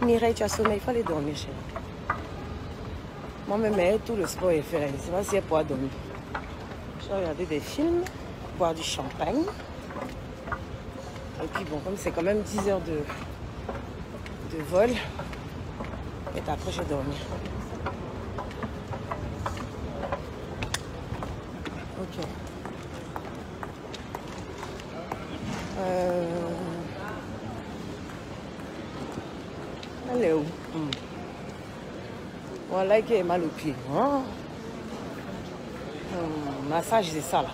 Mireille, tu as sommeil, il faut aller dormir, chérie. Moi-même, tout le sport est fait. Je ne sais pas si elle pourra dormir. Je vais regarder des films, boire du champagne. Et puis bon, comme c'est quand même 10 heures de vol, et après je vais dormir. Ok. Elle est où? Voilà qui est mal au pied. Hein? Massage, c'est ça là.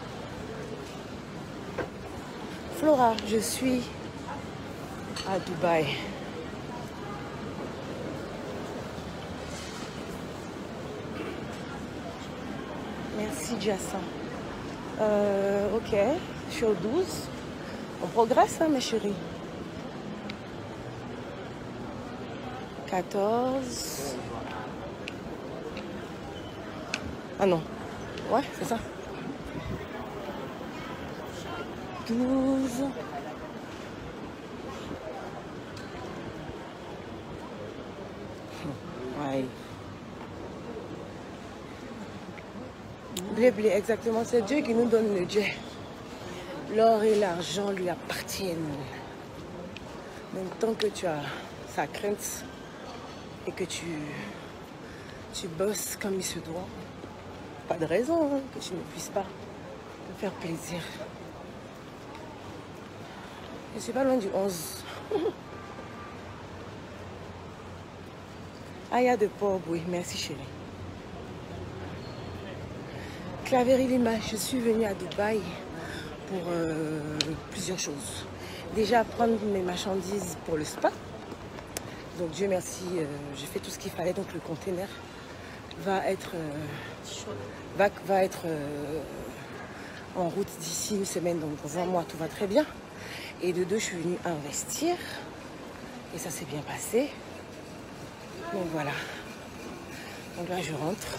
Flora, je suis à Dubaï. Merci Jassin. Ok, je suis au 12. On progresse, hein, mes chéris. 14. Ah non. Ouais, c'est ça. 12. Ouais. Blé, blé, exactement. C'est Dieu qui nous donne le Dieu. L'or et l'argent lui appartiennent. Même tant que tu as sa crainte et que tu bosses comme il se doit, pas de raison hein, que tu ne puisses pas te faire plaisir. Je suis pas loin du 11. Aya de Port, oui, merci chérie. Claverie Lima, je suis venue à Dubaï pour plusieurs choses. Déjà prendre mes marchandises pour le spa. Donc Dieu merci, j'ai fait tout ce qu'il fallait. Donc le container va être en route d'ici une semaine. Donc dans un mois tout va très bien. Et de deux, je suis venue investir. Et ça s'est bien passé. Donc voilà. Donc là je rentre.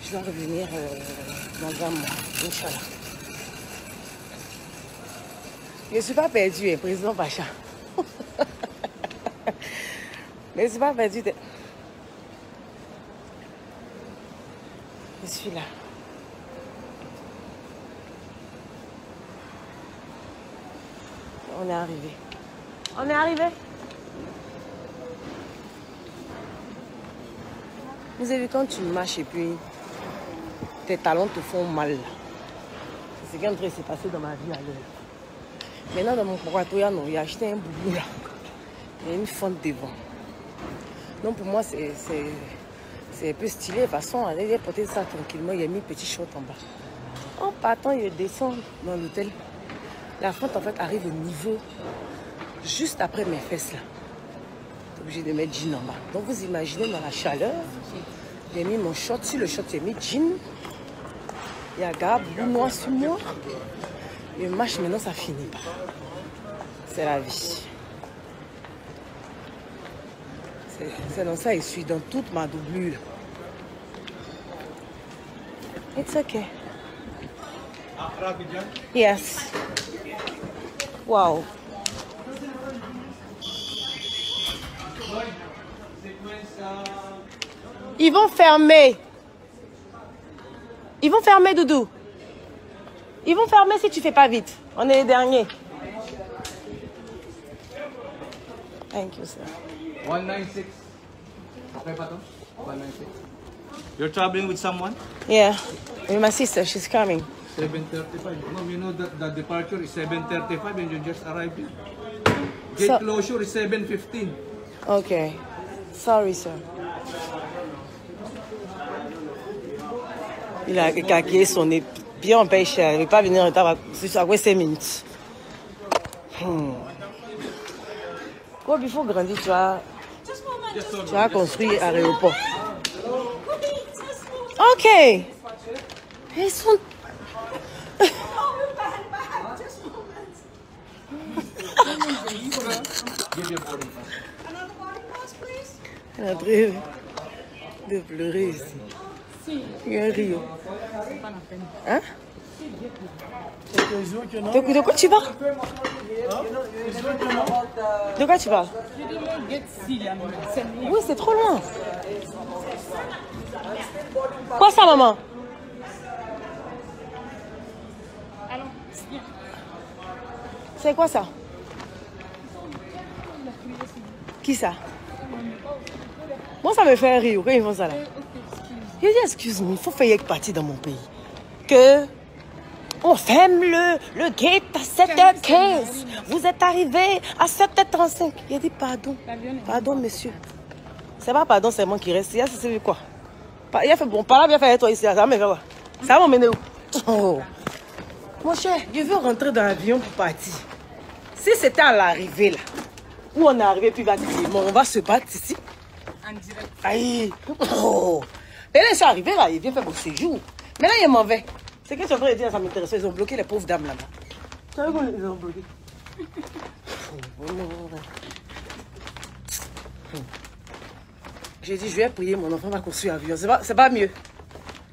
Je dois revenir dans un mois, Inch'Allah. Je ne suis pas perdue, président Pacha. Je ne suis pas perdue. Je suis là. On est arrivé. On est arrivé. Vous avez vu quand tu marches et puis tes talons te font mal. C'est ce qui est en train de se passer dans ma vie à l'heure. Maintenant, dans mon Porato, non, il a acheté un boubou là. Il y a une fente devant. Donc pour moi, c'est un peu stylé. De toute façon, il a porté ça tranquillement. Il a mis un petit short en bas. En partant, il descend dans l'hôtel. La fente, en fait, arrive au niveau juste après mes fesses là. Je suis obligée de mettre jean en bas. Donc vous imaginez dans la chaleur, j'ai mis mon short. Sur le short, j'ai mis jean. Il y a garde noir sur moi. Le match, maintenant, ça finit pas. C'est la vie. C'est dans ça, je suis dans toute ma doublure. It's okay. Yes. Wow. Ils vont fermer. Ils vont fermer, Doudou. Ils vont fermer si tu fais pas vite. On est les derniers. Thank you, sir. 196. Okay pa to? 196. You're traveling with someone? Yeah. With my sister, she's coming. 7:35. Mom, you know that the departure is 7:35 and you just arrived here. Gate So- closure is 7:15. Okay. Sorry, sir. Il a caqué son nez bien pêche. Il ne veut pas venir en retard. C'est à 5 minutes. Quoi, il faut grandir, tu as construit un aéroport. Ok. Ils sont... Elle est en train de pleurer ici. Il y a un rio. Hein? De quoi tu parles? De quoi tu parles? Oui, c'est trop loin. Quoi ça, maman? C'est quoi ça? Qui ça? Moi, ça me fait rire quand ils font ça là. Je dis, excuse-moi, il faut faire une partie dans mon pays. Que on ferme le gate à 7h15. Vous êtes arrivé à 7h35. Il a dit pardon. Pardon, monsieur. C'est pas pardon, c'est moi qui reste. Il a fait quoi? Il a fait bon, par là, viens faire toi ici. Ça va me faire quoi? Ça va m'emmener où? Oh. Mon cher, je veux rentrer dans l'avion pour partir. Si c'était à l'arrivée là, où on est arrivé, puis on va se battre ici. En direct. Aïe! Oh. Et là, ils sont arrivés là, ils viennent faire mon séjour. Maintenant, ils m'en vont. C'est que tu es en train de dire, ça m'intéresse. Ils ont bloqué les pauvres dames là-bas. Tu sais comment ils ont bloqué? J'ai dit, je vais prier, mon enfant va construire un avion. C'est pas mieux.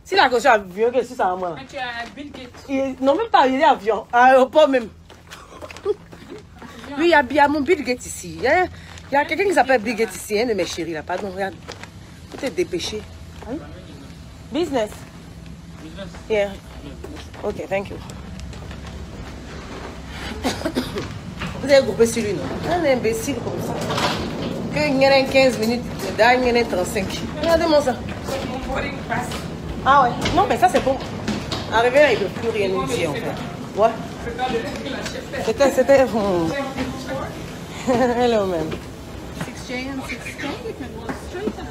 S'il a construit un avion, qu'est-ce que ça a moi? Quand tu as Bill Gates. Non, même pas, il est avion. À l'aéroport même. Oui, il y a mon Bill Gates ici. Il y a quelqu'un qui s'appelle Bill Gates ici, un de mes chéris là. Pardon, regarde. Tout est dépêché. Hein? Business. Business? Yeah. Ok, thank you. Vous avez groupé sur lui, non? Un imbécile comme ça. Il y en a 15 minutes, il y en a 35. Regardez-moi ça. Ah ouais? Non, mais ça c'est bon. Arrivé là, il ne peut plus rien nous dire en fait. Ouais. C'était... Hello, man. 6J and 6K, you can walk straight and